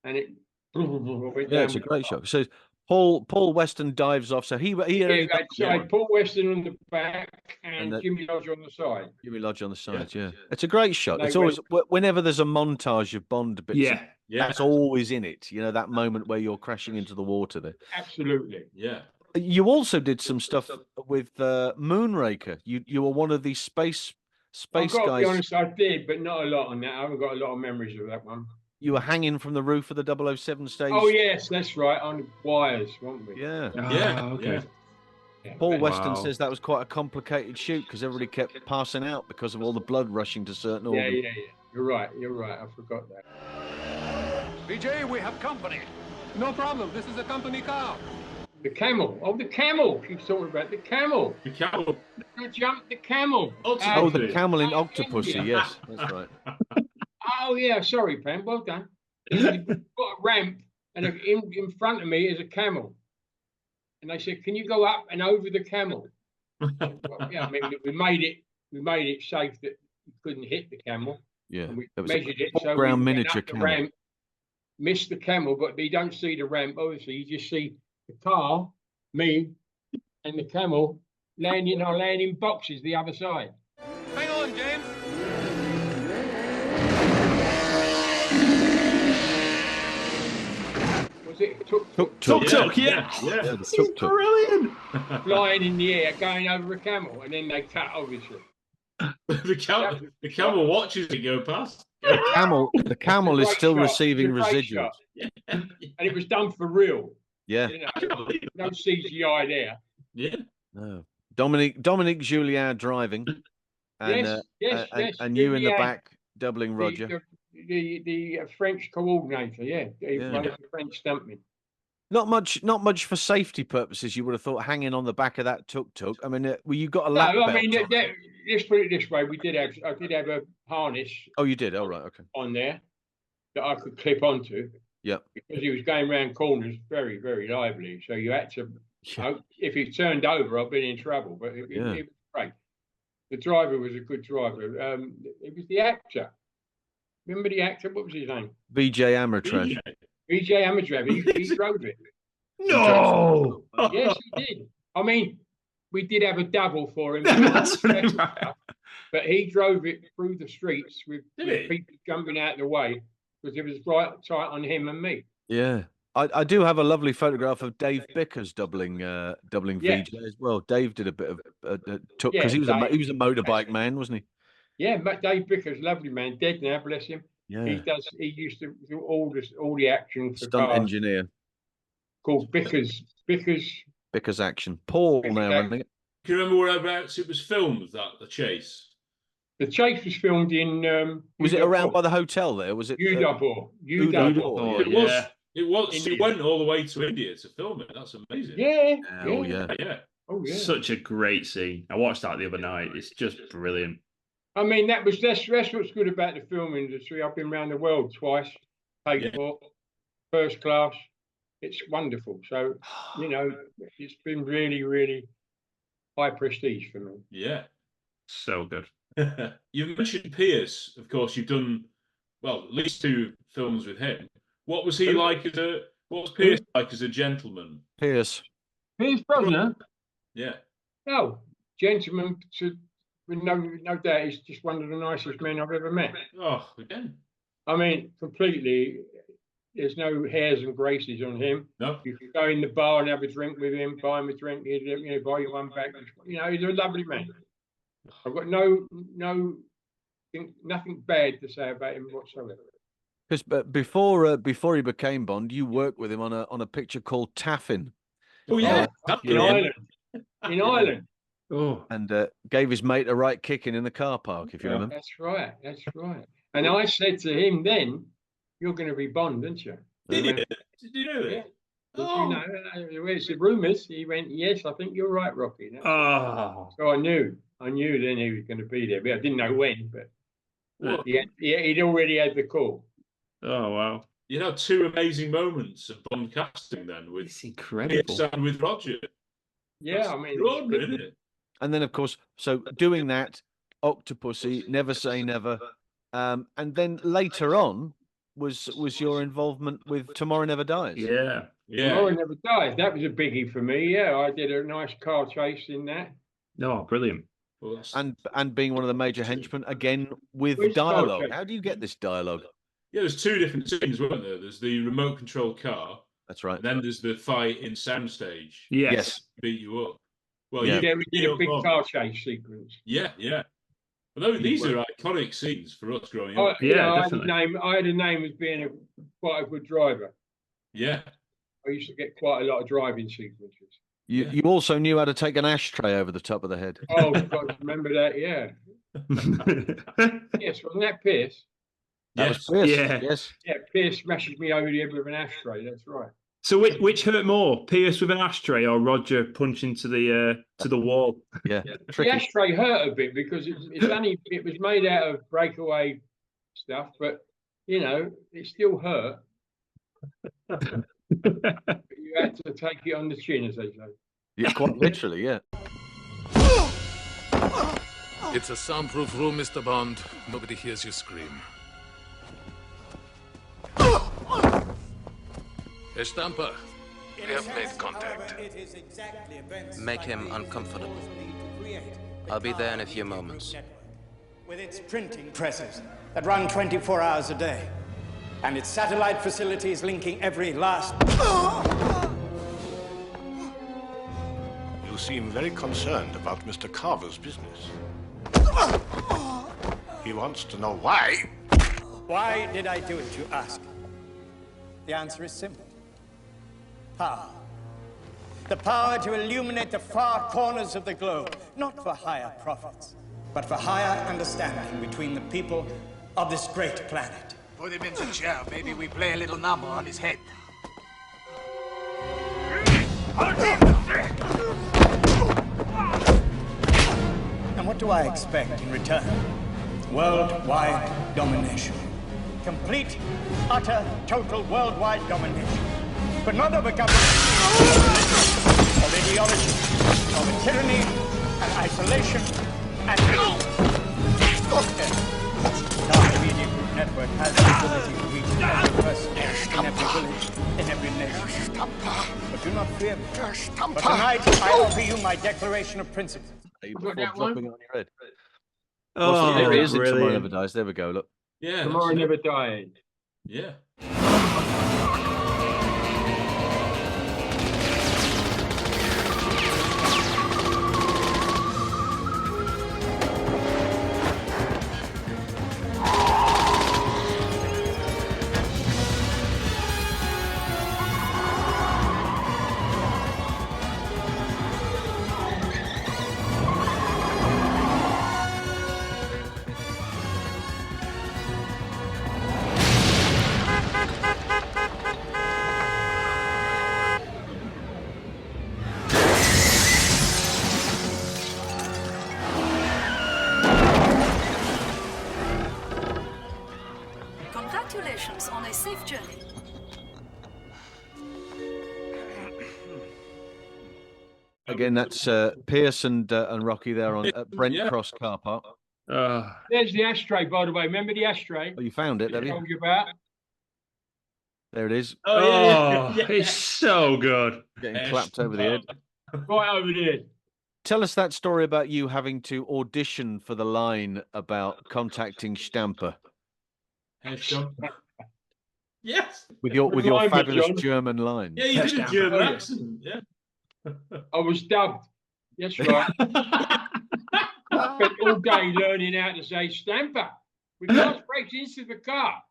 And it. Yeah, it's a great shot. So Paul Weston dives off. So he only So I had Paul Weston on the back and that- Jimmy Lodge on the side. Jimmy Lodge on the side. Yeah. It's a great shot. They It's always whenever there's a montage of Bond bits. Yeah. Yeah. That's always in it. You know, that moment where you're crashing into the water there. Absolutely. Yeah. You also did some stuff with Moonraker. You were one of these space I've got to be guys. honest, I did, but not a lot on that. I haven't got a lot of memories of that one. You were hanging from the roof of the 007 stage. Oh yes, that's right, on the wires, weren't we? Yeah. Yeah. Okay. Yeah. Paul But- Weston Wow. says that was quite a complicated shoot because everybody kept passing out because of all the blood rushing to certain Yeah, organs. yeah, yeah. You're right. I forgot that. BJ, we have company. No problem. This is a company car. The camel. Oh, the camel. She's talking about the camel. The camel. You jumped the camel. Octopussy. Oh, the camel in Oh, Octopussy. yeah. Yes, that's right. Oh yeah, sorry, Pam. Well done. You've got a ramp, and in front of me is a camel. And they said, "Can you go up and over the camel?" Well, yeah, I mean, we made it safe that you couldn't hit the camel. Yeah, And we it was measured it, a so we ground went miniature up the camel. ramp, missed the camel, but you don't see the ramp. Obviously, you just see the car, me, and the camel landing boxes the other side. Hang on, James. Was it tuk Tuk-tuk, yeah. Yeah, the This is tuk-tuk. brilliant. flying in the air, going over a camel, and then they cut, obviously. The camel watches it go past. The camel is Great still shot. receiving It's a great residuals. shot. And it was done for real. Yeah. You know, no CGI there. Yeah. No. Dominique Julliard driving, and Yes, and you in the Julliard, back doubling Roger. The French coordinator, yeah. Yeah. One of the French stuntmen. Not much for safety purposes. You would have thought hanging on the back of that tuk-tuk. I mean, you got a lap No, belt I mean, on. let's put it this way: I did have a harness Oh, you did. Oh, right. Okay. on there that I could clip onto Yep. because he was going round corners very, very lively. So you had to. Yeah. If he turned over, I've been in trouble. But it was great. The driver was a good driver. It was the actor. Remember the actor? What was his name? BJ Amortrash. BJ Amadrav. He drove it. No. Yes, he did. I mean, we did have a double for him. That's right. But he drove it through the streets with Did he? people jumping out of the way because it was right tight on him and me. Yeah. I do have a lovely photograph of Dave Bickers doubling Yeah. VJ as well. Dave did a bit of took Yeah, because he was Dave. he was a motorbike man, wasn't he? Yeah, but Dave Bickers, lovely man, dead now, bless him. Yeah. He used to do all the action for Stunt cars engineer. called Bickers. Bickers action. Paul Bickers now action. running it. Can you remember whereabouts it was filmed, the chase? The chase was filmed in. Was it around by the hotel there? Was it Udaipur? Udaipur, It was. She India. went all the way to India to film it. That's amazing. Yeah. Oh yeah. Yeah. Oh yeah. Such a great scene. I watched that the other night. It's just brilliant. I mean, that's what's good about the film industry. I've been around the world twice, paid for, first class. It's wonderful. So, it's been really, really high prestige for me. Yeah. So good. You mentioned Pierce. Of course, you've done at least 2 films with him. What was he like as a? What was Pierce like as a gentleman? Pierce Brosnan. Yeah. Oh, gentleman, with no doubt, he's just one of the nicest men I've ever met. Oh, again. I mean, completely. There's no hairs and graces on him. No. You can go in the bar and have a drink with him, buy him a drink, he'd buy you one back. He's a lovely man. I've got nothing bad to say about him whatsoever. Because before he became Bond, you worked with him on a picture called Taffin. Oh yeah, in Ireland. In Ireland. Oh, and gave his mate a right kicking in the car park, if you remember. That's right. And I said to him then, "You're going to be Bond, aren't you?" Did you know that? Yeah. Where's the rumours? He went, "Yes, I think you're right, Rocky." So I knew then he was going to be there, but I didn't know when. But he'd already had the call. Oh wow! You had 2 amazing moments of Bond casting then with it's incredible and with Roger. Yeah, I mean, extraordinary, isn't it? And then, of course, so doing that, Octopussy, Never Say Never, and then later on was your involvement with Tomorrow Never Dies. Yeah. Tomorrow Never Dies. That was a biggie for me. Yeah, I did a nice car chase in that. Oh, brilliant. And being one of the major henchmen again with dialogue. How do you get this dialogue? Yeah, there's 2 different scenes, weren't there? There's the remote control car. That's right. And then there's the fight in soundstage. Yes. Beat you up. Well, we did a big car chase sequence. Yeah. Although these are iconic scenes for us growing up. Definitely. I had a name as being quite a good driver. Yeah. I used to get quite a lot of driving sequences. You also knew how to take an ashtray over the top of the head. Oh, God, remember that? Yeah. Yes, wasn't that Pierce? That was Pierce. Yes. Yeah, Pierce smashes me over the head with an ashtray. That's right. So which hurt more, Pierce with an ashtray or Roger punching to the wall? Yeah. The ashtray hurt a bit because it was made out of breakaway stuff, but it still hurt. But you had to take it on the chin, as they say. Yeah, quite literally, yeah. It's a soundproof room, Mr. Bond. Nobody hears you scream. Estampa, we have made contact. Make him uncomfortable. I'll be there in a few moments. With its printing presses that run 24 hours a day, and its satellite facilities linking every last... You seem very concerned about Mr. Carver's business. He wants to know why. Why did I do it, you ask? The answer is simple. Power. The power to illuminate the far corners of the globe, not for higher profits, but for higher understanding between the people of this great planet. Put him in the chair. Maybe we play a little number on his head. And what do I expect in return? Worldwide domination. Complete, utter, total worldwide domination. But not of a government, of ideology, of tyranny, and isolation, and Our media group network has the ability to reach every person, in every village, in every nation. But do not fear me. But tonight, I offer you my declaration of principle. Before dropping on your head. Oh, there he is. brilliant. Tomorrow Never Dies. There we go. Look. Yeah. Tomorrow Never Dies. Yeah. Congratulations on a safe journey. Again, that's Pierce and Rocky there on Brent Cross car park. There's the ashtray, by the way. Remember the ashtray? Oh, you found it, have I you? told you about. There it is. Oh, it's so good. Getting clapped over the head. Right over the head. Tell us that story about you having to audition for the line about contacting Stamper. Yes. With your fabulous German line. Yeah, you did a German accent. Yeah. I was dubbed. That's right. I spent all day learning how to say Stamper. We can't break into the car.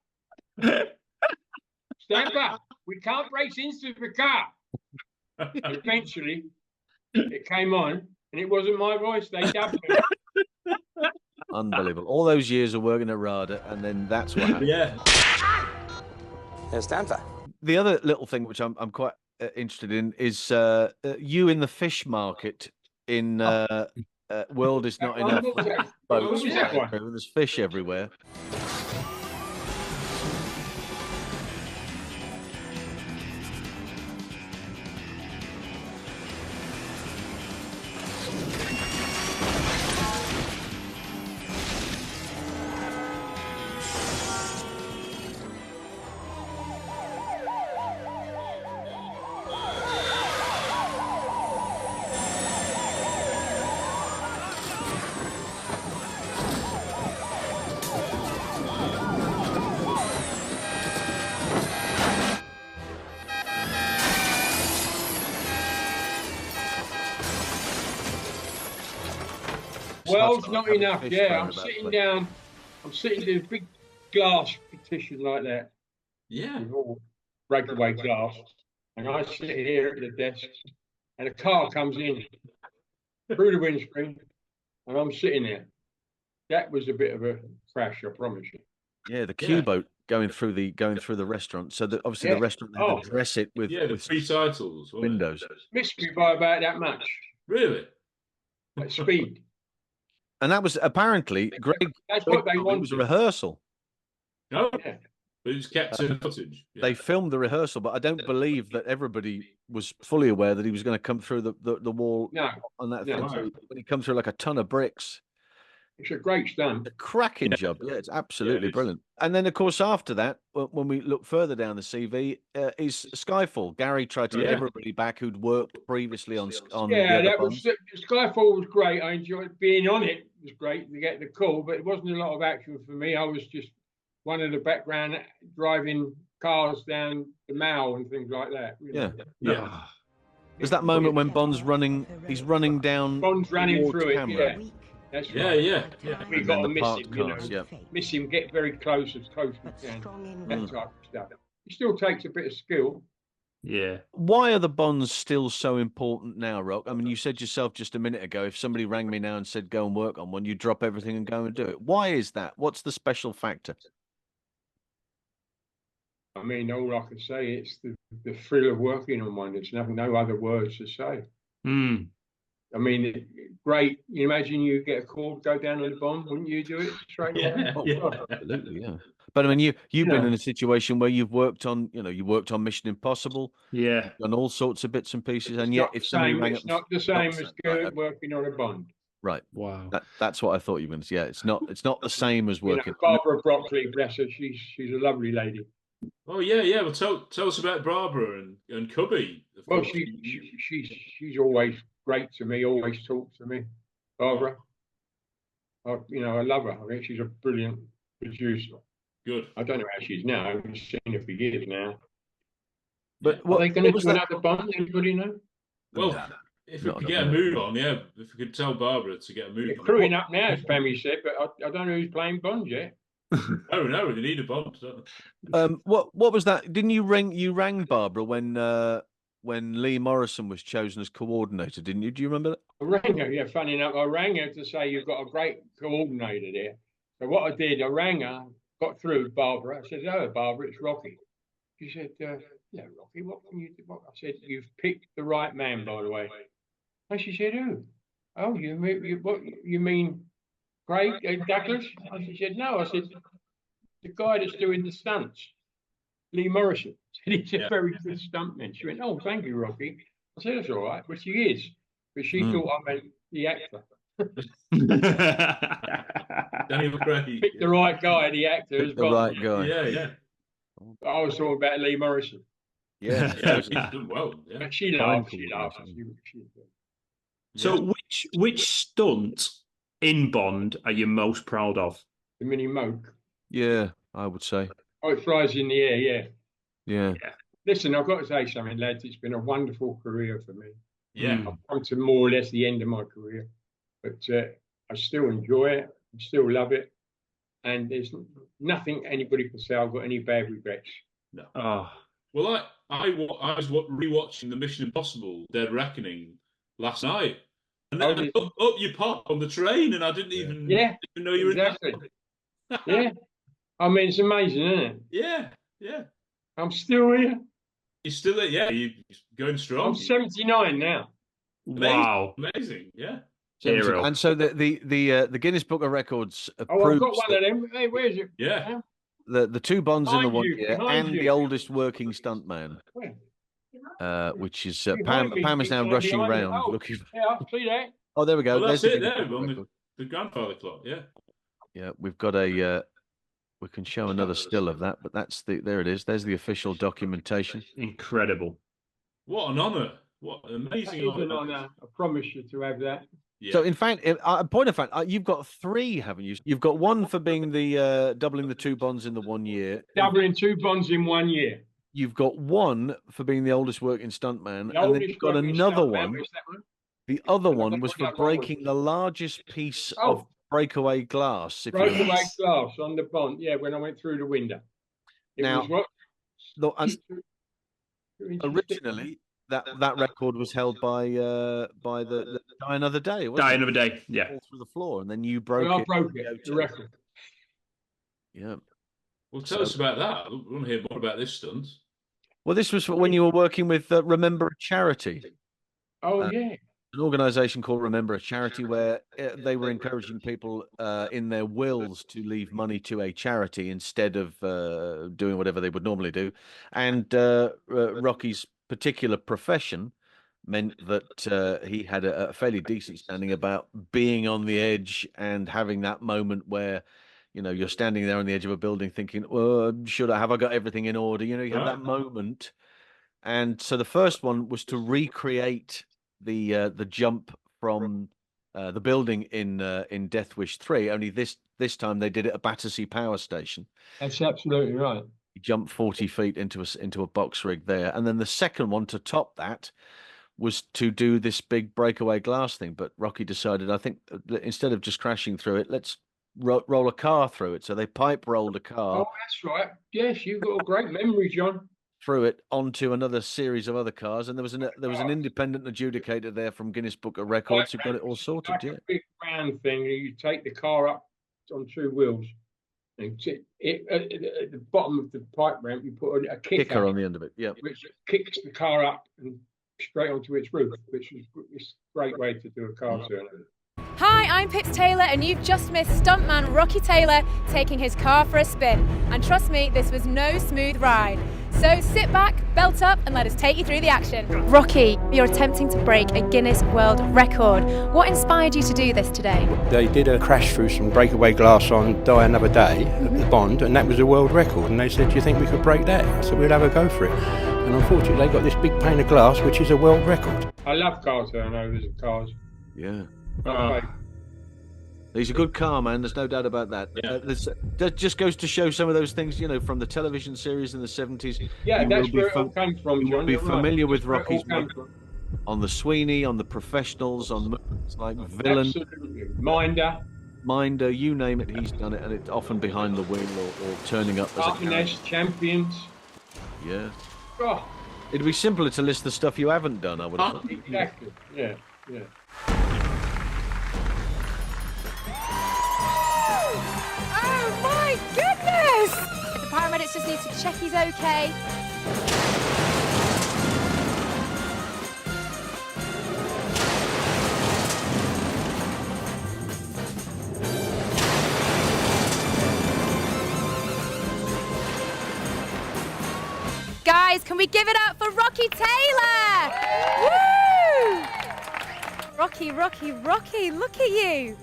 Stamper, we can't break into the car. And eventually, it came on, and it wasn't my voice. They dubbed me. Unbelievable. All those years of working at RADA, and then that's what happened. Yeah. Stamper. The other little thing which I'm quite interested in is you in the fish market in World Is Not Enough. Boats, there's fish everywhere. World's not enough. Yeah, I'm sitting down. I'm sitting in a big glass petition like that. Yeah. With all breakaway glass. And I sit here at the desk, and a car comes in through the windscreen, and I'm sitting there. That was a bit of a crash, I promise you. Yeah, the Q boat going through the restaurant. So that obviously the restaurant had to dress it with the three titles windows. Missed me by about that much. Really? At speed. And that was apparently Greg. That's what they wanted. It was a rehearsal. No, but it was kept in footage. Yeah. They filmed the rehearsal, but I don't believe that everybody was fully aware that he was going to come through the wall. No, on that no. thing. So when he comes through like a ton of bricks. It's a great stunt. A cracking job. Yeah, it's absolutely brilliant. And then, of course, after that, when we look further down the CV, is Skyfall. Gary tried to get everybody back who'd worked previously on. Yeah, that was Skyfall was great. I enjoyed being on it. It was great to get the call, but it wasn't a lot of action for me. I was just one of the background driving cars down the Mall and things like that. Yeah. There's that moment when Bond's running. He's running down. Bond's running through camera. it. Yeah. That's right. Yeah. We got to miss him, miss him, get very close as we can. That type of stuff. It still takes a bit of skill. Yeah. Why are the Bonds still so important now, Rock? I mean, you said yourself just a minute ago, if somebody rang me now and said, go and work on one, you drop everything and go and do it. Why is that? What's the special factor? I mean, all I can say, it's the thrill of working on one. There's no other words to say. I mean, great. You imagine you get a call, go down on the Bond, wouldn't you do it straight away? Absolutely, yeah. But I mean, you've been in a situation where you've worked on, you worked on Mission Impossible, on all sorts of bits and pieces, and yet if somebody rang up, it's not the same as working on a Bond. Right. Wow. That's what I thought you were going to say. Yeah, it's not the same as working. Barbara Broccoli, bless her, she's a lovely lady. Oh yeah. Well, tell us about Barbara and Cubby. Well, she's always great to me. Always talks to me, Barbara. I love her. I think she's a brilliant producer. Good. I don't know how she is now. I've seen her for years now. But are they going to do another Bond? Anybody know? Well, if we could get a move on, if we could tell Barbara to get a move on. Crewing up now, as Pammy said, but I don't know who's playing Bond yet. No, they need a Bond. What was that? Didn't you rang Barbara when Lee Morrison was chosen as coordinator, didn't you? Do you remember that? I rang her, yeah, funny enough, I rang her to say you've got a great coordinator there. So what I did, I rang her, got through with Barbara. I said, hello, Barbara, it's Rocky. She said, yeah, Rocky, what can you do? I said, you've picked the right man, by the way. And she said, who? Oh, you mean Craig Douglas? She said, no. I said, the guy that's doing the stunts, Lee Morrison. He's a very good stuntman. She went, oh, thank you, Rocky. I said, that's all right, which he is. but she thought I meant the actor. Daniel Craig. Pick the right guy, the actor as The well. right guy. Yeah. I was talking about Lee Morrison. Yeah, He's done well. Yeah. But she laughed. She laughed. So, which stunt in Bond are you most proud of? The mini moke. Yeah, I would say. Oh, it flies in the air. Yeah. Listen, I've got to say something, lads. It's been a wonderful career for me. Yeah. I've come to more or less the end of my career, but I still enjoy it. I still love it, and there's nothing anybody can say I've got any bad regrets. No. Oh. Well, I was rewatching the Mission Impossible: Dead Reckoning last night, and then up you pop on the train, and I didn't even know you were exactly. Yeah, I mean it's amazing, isn't it? Yeah. I'm still here. You're still there, yeah. You're going strong. I'm 79 now. Wow, amazing, yeah. Hero. And so the Guinness Book of Records approves. Oh, I've got one of them. Hey, where's it? Yeah. The 2 Bonds in the 1 year behind and you. the oldest working stuntman, which is Pam. me, Pam is now behind rushing me. round Oh, looking. Yeah, I see that. Oh, there we go. Well, that's There's it the there Guinness Book on record. the grandfather clock, yeah. Yeah, we've got a. We can show another still of that, but that's there. It is. There's the official documentation. Incredible. What an honour! What an amazing That is an honour. I promise you to have that. Yeah. So, in fact, point of fact, you've got 3, haven't you? You've got 1 for being the doubling the 2 Bonds in the 1 year. Doubling 2 Bonds in 1 year. You've got 1 for being the oldest working stuntman, The and then oldest you've got working another stuntman, one. where's that one? The other one I've was got for that one with breaking the largest piece Oh. of breakaway glass. If you Broken like. away glass on the Bond. Yeah, when I went through the window. It Now, was what? originally, that record was held by the Die Another Day. Wasn't Die it? Another Day, yeah. Fall through the floor, and then you broke Well, I it. broke it, the record. Yeah. Well, tell us about that. We want to hear more about this stunt. Well, this was when you were working with Remember a Charity. Oh, yeah. An organisation called Remember a Charity, where they were encouraging people in their wills to leave money to a charity instead of doing whatever they would normally do. And Rocky's particular profession meant that he had a fairly decent standing about being on the edge and having that moment where, you know, you're standing there on the edge of a building thinking, well, have I got everything in order? You know, you have that moment. And so the first one was to recreate the jump from the building in Death Wish 3. Only this time they did it at Battersea Power Station. That's absolutely right. He jumped 40 feet into a box rig there, and then the second one to top that was to do this big breakaway glass thing. But Rocky decided, I think, instead of just crashing through it, let's roll a car through it. So they pipe rolled a car. Oh, that's right. Yes, you've got a great memory, John. Through it onto another series of other cars, and there was an independent adjudicator there from Guinness Book of Records who got it all sorted. Like a big round thing. You take the car up on 2 wheels, and at the bottom of the pipe ramp, you put a kicker on the end of it. Yeah, which kicks the car up and straight onto its roof, which is a great way to do a car turnover. Hi, I'm Pips Taylor, and you've just missed stuntman Rocky Taylor taking his car for a spin. And trust me, this was no smooth ride. So sit back, belt up, and let us take you through the action. Rocky, you're attempting to break a Guinness World Record. What inspired you to do this today? They did a crash through some breakaway glass on Die Another Day at the Bond, and that was a world record. And they said, do you think we could break that? I said, we'll have a go for it. And unfortunately, they got this big pane of glass, which is a world record. I love car turnovers of cars. Yeah. Okay. He's a good car man, there's no doubt about that. Yeah. That just goes to show some of those things, you know, from the television series in the 70s. Yeah, that's where it all came from, John. You'll be You're right. familiar with That's where it all Rocky's came work from. on the Sweeney, on the Professionals, on movies like Villain. Absolutely. Minder, you name it, he's done it, and it's often behind the wheel or turning up as a character. Arkiness, Champions. Yeah. Oh, It'd be simpler to list the stuff you haven't done, I would have thought. exactly. Yeah. Oh my goodness! The paramedics just need to check he's okay. Guys, can we give it up for Rocky Taylor? Woo! Rocky, look at you.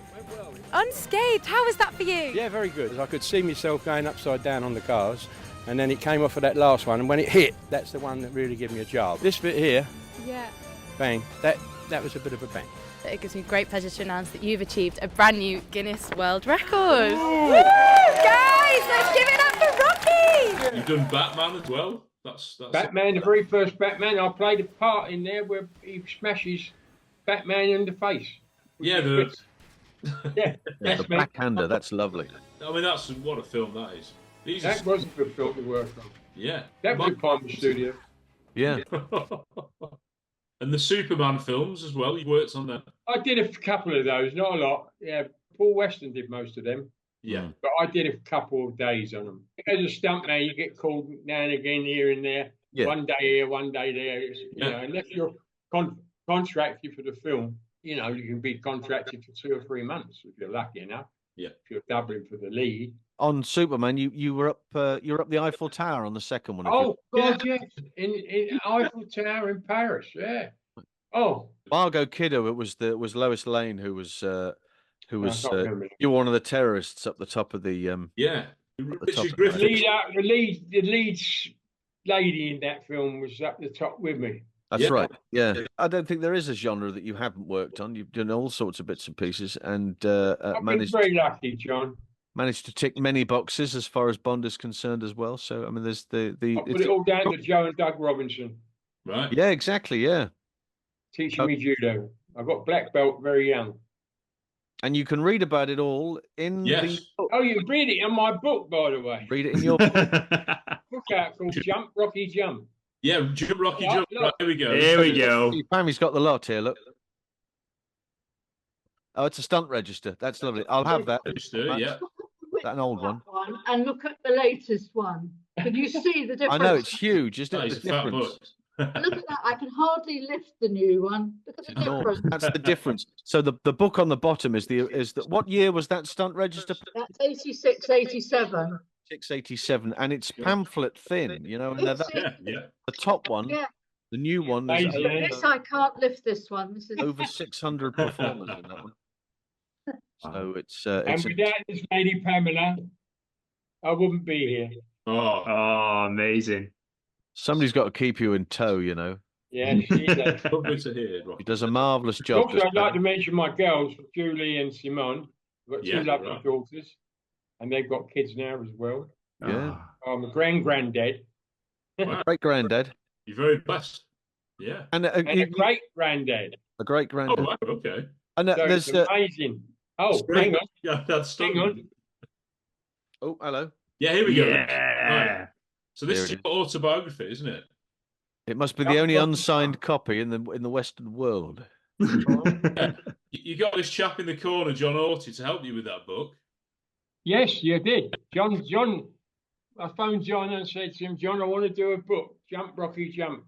Unscathed. How was that for you? Yeah, very good. I could see myself going upside down on the cars, and then it came off of that last one, and when it hit, that's the one that really gave me a jar. This bit here, Yeah. bang, that was a bit of a bang. It gives me great pleasure to announce that you've achieved a brand new Guinness World Record. Woo! Guys, let's give it up for Rocky! You've done Batman as well. That's Batman, the very first Batman. I played a part in there where he smashes Batman in the face. Yeah, that's the backhander. That's lovely. I mean, that's what a film that is. That was a good film to work on. Yeah, that was Palmer Studio. Yeah. And the Superman films as well. You worked on that. I did a couple of those, not a lot. Yeah, Paul Weston did most of them. Yeah. But I did a couple of days on them. As a stuntman, you get called now and again here and there. Yeah. One day here, one day there. You know, unless you're contracted for the film, you know, you can be contracted for 2 or 3 months if you're lucky enough. Yeah. If you're doubling for the lead. On Superman, you were up the Eiffel Tower on the second one. Oh God, yes, in Eiffel Tower in Paris. Yeah. Oh. Margot Kidder. It was Lois Lane who was you were one of the terrorists up the top of the yeah. The lead lady in that film was up the top with me. That's right. Yeah, I don't think there is a genre that you haven't worked on. You've done all sorts of bits and pieces, and I've been very lucky, John. Managed to tick many boxes as far as Bond is concerned as well. So I mean, there's I put it all down to Joe and Doug Robinson. Right. Yeah, exactly. Yeah. Teaching me judo. I got black belt very young. And you can read about it all in the book. Oh, you read it in my book, by the way. Read it in your book. Book out called Jump, Rocky, Jump. Yeah, Jump, Rocky, Jump. Right, here we go. Here we go. Pammy's got the lot here, look. Oh, it's a stunt register. That's lovely. I'll have that. Register, yeah. That's an old one. And look at the latest one. Can you see the difference? I know, it's huge, isn't it? It's The difference. Look at that. I can hardly lift the new one. Look at the difference. That's the difference. So the book on the bottom is what year was that stunt register? That's 86, 87. 687, and it's pamphlet thin, you know. And the top one, the new one, This I can't lift this one. This is over 600 performers in that one. So and without this lady Pamela, I wouldn't be here. Oh, amazing. Somebody's got to keep you in tow, you know. Yeah, she does. Lovely to hear. He does a marvellous job. Also, I'd like to mention my girls, Julie and Simone. I've got two lovely daughters, and they've got kids now as well. Yeah. I'm a granddad. Great granddad. You're very blessed. Yeah. And a great granddad. A great granddad. Oh, right, okay. And So there's it's amazing. Oh, hang on. Yeah, that's Hang on. Oh, hello. Yeah, here we go. Yeah. Right. So this is There your autobiography, isn't it? It must be the only unsigned copy in the Western world. Yeah. You got this chap in the corner, John Orty, to help you with that book. Yes, you did. John, I phoned John and said to him, John, I want to do a book, Jump, Rocky, Jump.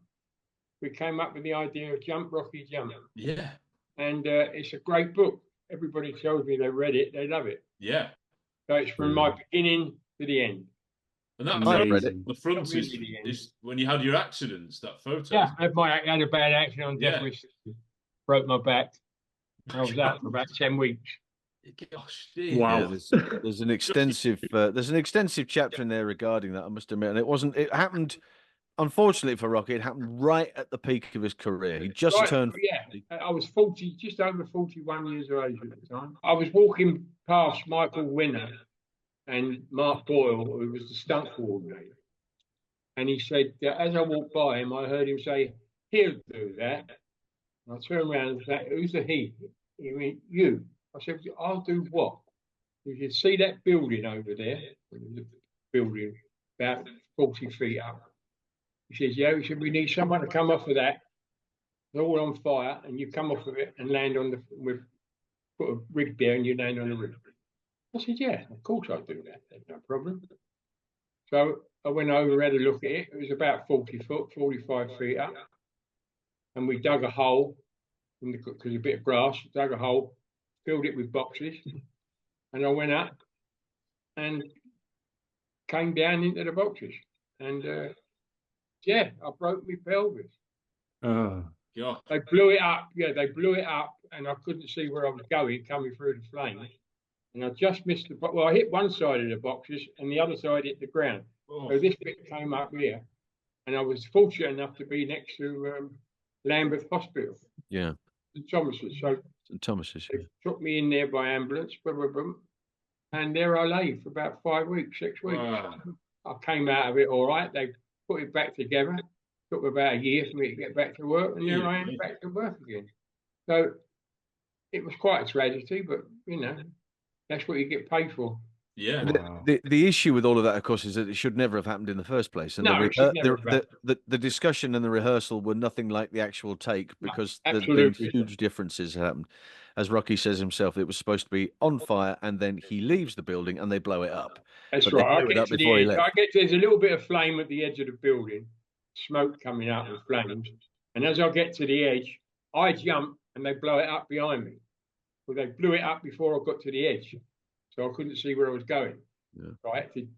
We came up with the idea of Jump, Rocky, Jump. Yeah. And it's a great book. Everybody tells me they read it, they love it. Yeah. So it's from my beginning to the end. And that the front is when you had your accidents, that photo. Yeah, I had a bad accident on death wish. Broke my back. I was out for about 10 weeks. Gosh, wow. Yeah, there's an extensive chapter in there regarding that, I must admit. And it happened, unfortunately for Rocky, it happened right at the peak of his career. He just turned 40. Yeah, I was 40, just over 41 years of age at the time. I was walking past Michael Winner and Mark Boyle, who was the stunt coordinator. And he said, as I walked by him, I heard him say, he'll do that. And I turned around and said, who's the he? He went, you. I said, I'll do what? He said, see that building over there? The building about 40 feet up. He says, yeah. He said, we need someone to come off of that. It's all on fire, and you come off of it and land on put a rig there and you land on the rig. I said, yeah, of course I'll do that. There's no problem. So I went over and had a look at it. It was about 40 foot, 45 feet up. And we dug a hole, because a bit of grass, dug a hole, filled it with boxes. And I went up and came down into the boxes. And I broke my pelvis. Oh, Yeah. They blew it up. Yeah, they blew it up, and I couldn't see where I was going, coming through the flames. And I just missed I hit one side of the boxes, and the other side hit the ground. Oh. So this bit came up here, and I was fortunate enough to be next to Lambeth Hospital. Yeah. St Thomas's. So St Thomas's. they took me in there by ambulance, and there I lay for about 5 weeks, 6 weeks. Wow. I came out of it all right. They put it back together. Took about a year for me to get back to work, and there I am back to work again. So it was quite a tragedy, but that's what you get paid for. Yeah. The issue with all of that, of course, is that it should never have happened in the first place. And No, it should never have happened. the discussion and the rehearsal were nothing like the actual take because the huge differences happened. As Rocky says himself, it was supposed to be on fire, and then he leaves the building and they blow it up. That's But right. they blew it up before he left. There's a little bit of flame at the edge of the building, smoke coming out with flames. And as I get to the edge, I jump and they blow it up behind me. Well, they blew it up before I got to the edge. So I couldn't see where I was going. Yeah. So I had to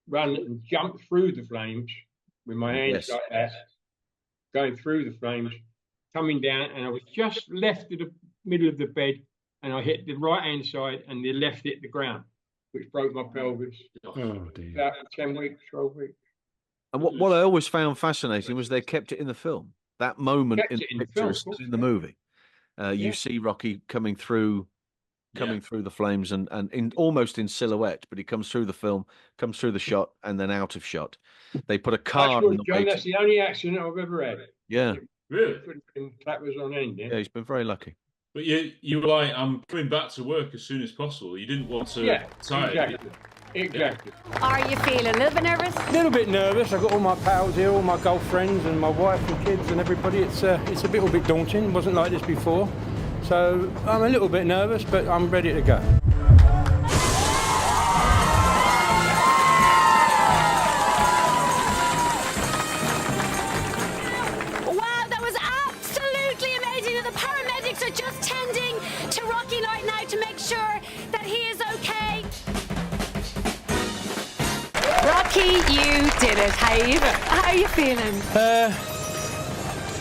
run and jump through the flames with my hands like that, going through the flames, coming down, and I was just left at the middle of the bed, and I hit the right-hand side, and the left hit the ground, which broke my pelvis. Oh, dear. About 10 weeks, 12 weeks. And what I always found fascinating was they kept it in the film. That moment in the picture is in the movie. You see Rocky coming through the flames and almost in silhouette, but he comes through the film, comes through the shot, and then out of shot. They put a car in the way. That's the only accident I've ever had. Yeah. Really? That was on end. Yeah, he's been very lucky. But you were like, I'm coming back to work as soon as possible. You didn't want to retire. Exactly. Are you feeling a little bit nervous? A little bit nervous. I've got all my pals here, all my girlfriends and my wife and kids and everybody. It's a little bit daunting. It wasn't like this before. So I'm a little bit nervous, but I'm ready to go. Wow, that was absolutely amazing. The paramedics are just tending to Rocky right now to make sure that he is okay. Rocky, you did it. How are you feeling?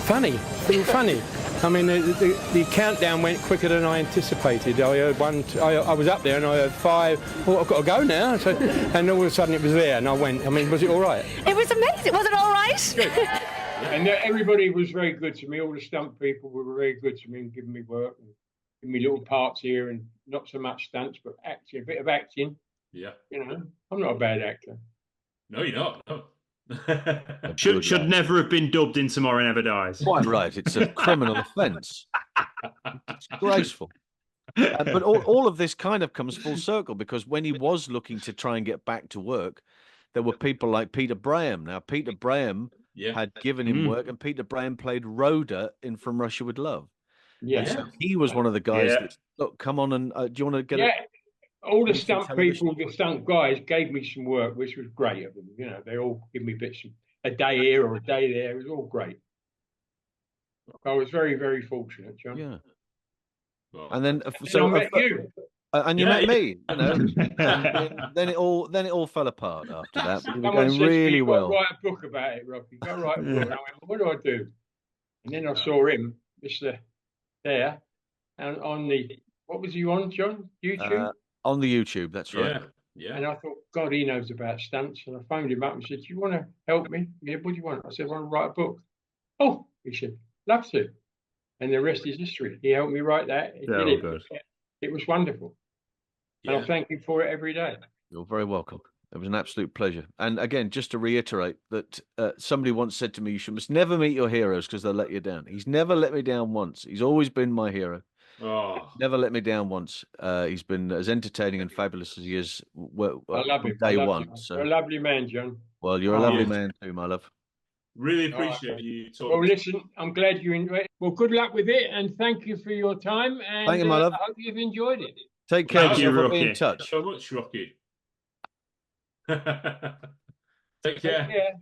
Funny. Feel funny. I mean, the countdown went quicker than I anticipated. I heard I was up there and I heard 5. Oh, I've got to go now. So, and all of a sudden it was there, and I went. I mean, was it all right? It was amazing. Was it all right? And everybody was very good to me. All the stunt people were very good to me and giving me work and giving me little parts here, and not so much stunts, but acting, a bit of acting. Yeah. I'm not a bad actor. No, you're not. No. Should never have been dubbed in Tomorrow Never Dies. Quite right. It's a criminal offence. It's disgraceful. But all of this kind of comes full circle, because when he was looking to try and get back to work, there were people like Peter Braham. Now, Peter Braham had given him work, and Peter Braham played Rhoda in From Russia with Love. Yeah. And so he was one of the guys that, look, come on, and do you want to get it? All the stunt people, the stunt guys gave me some work, which was great of them. They all give me bits, a day here or a day there. It was all great. I was very, very fortunate, John. Yeah. Well, and then, I met you. And you met me, and then it all fell apart after that. But we were going really well. Write a book about it, Rocky. Go write a book. I went, what do I do? And then I saw him, Mr. There, and on the, what was he on, John? YouTube? On the YouTube, that's right. Yeah. And I thought, God, he knows about stunts. And I phoned him up and said, do you want to help me? Yeah, what do you want? I said, I want to write a book. Oh, he said, love to. And the rest is history. He helped me write that. He did it. Good. It was wonderful. And I thank you for it every day. You're very welcome. It was an absolute pleasure. And again, just to reiterate that somebody once said to me, you must never meet your heroes because they'll let you down. He's never let me down once. He's always been my hero. Oh. Never let me down once. He's been as entertaining and fabulous as he is. I love him. Day one. You. So. You're a lovely man, John. Well, you're a lovely man too, my love. Really appreciate you talking. Well, listen, I'm glad you enjoyed it. Well, good luck with it, and thank you for your time. And thank you, my love. I hope you've enjoyed it. Take care of yourself. Be in touch. So much, Rocky. Take care. Take care.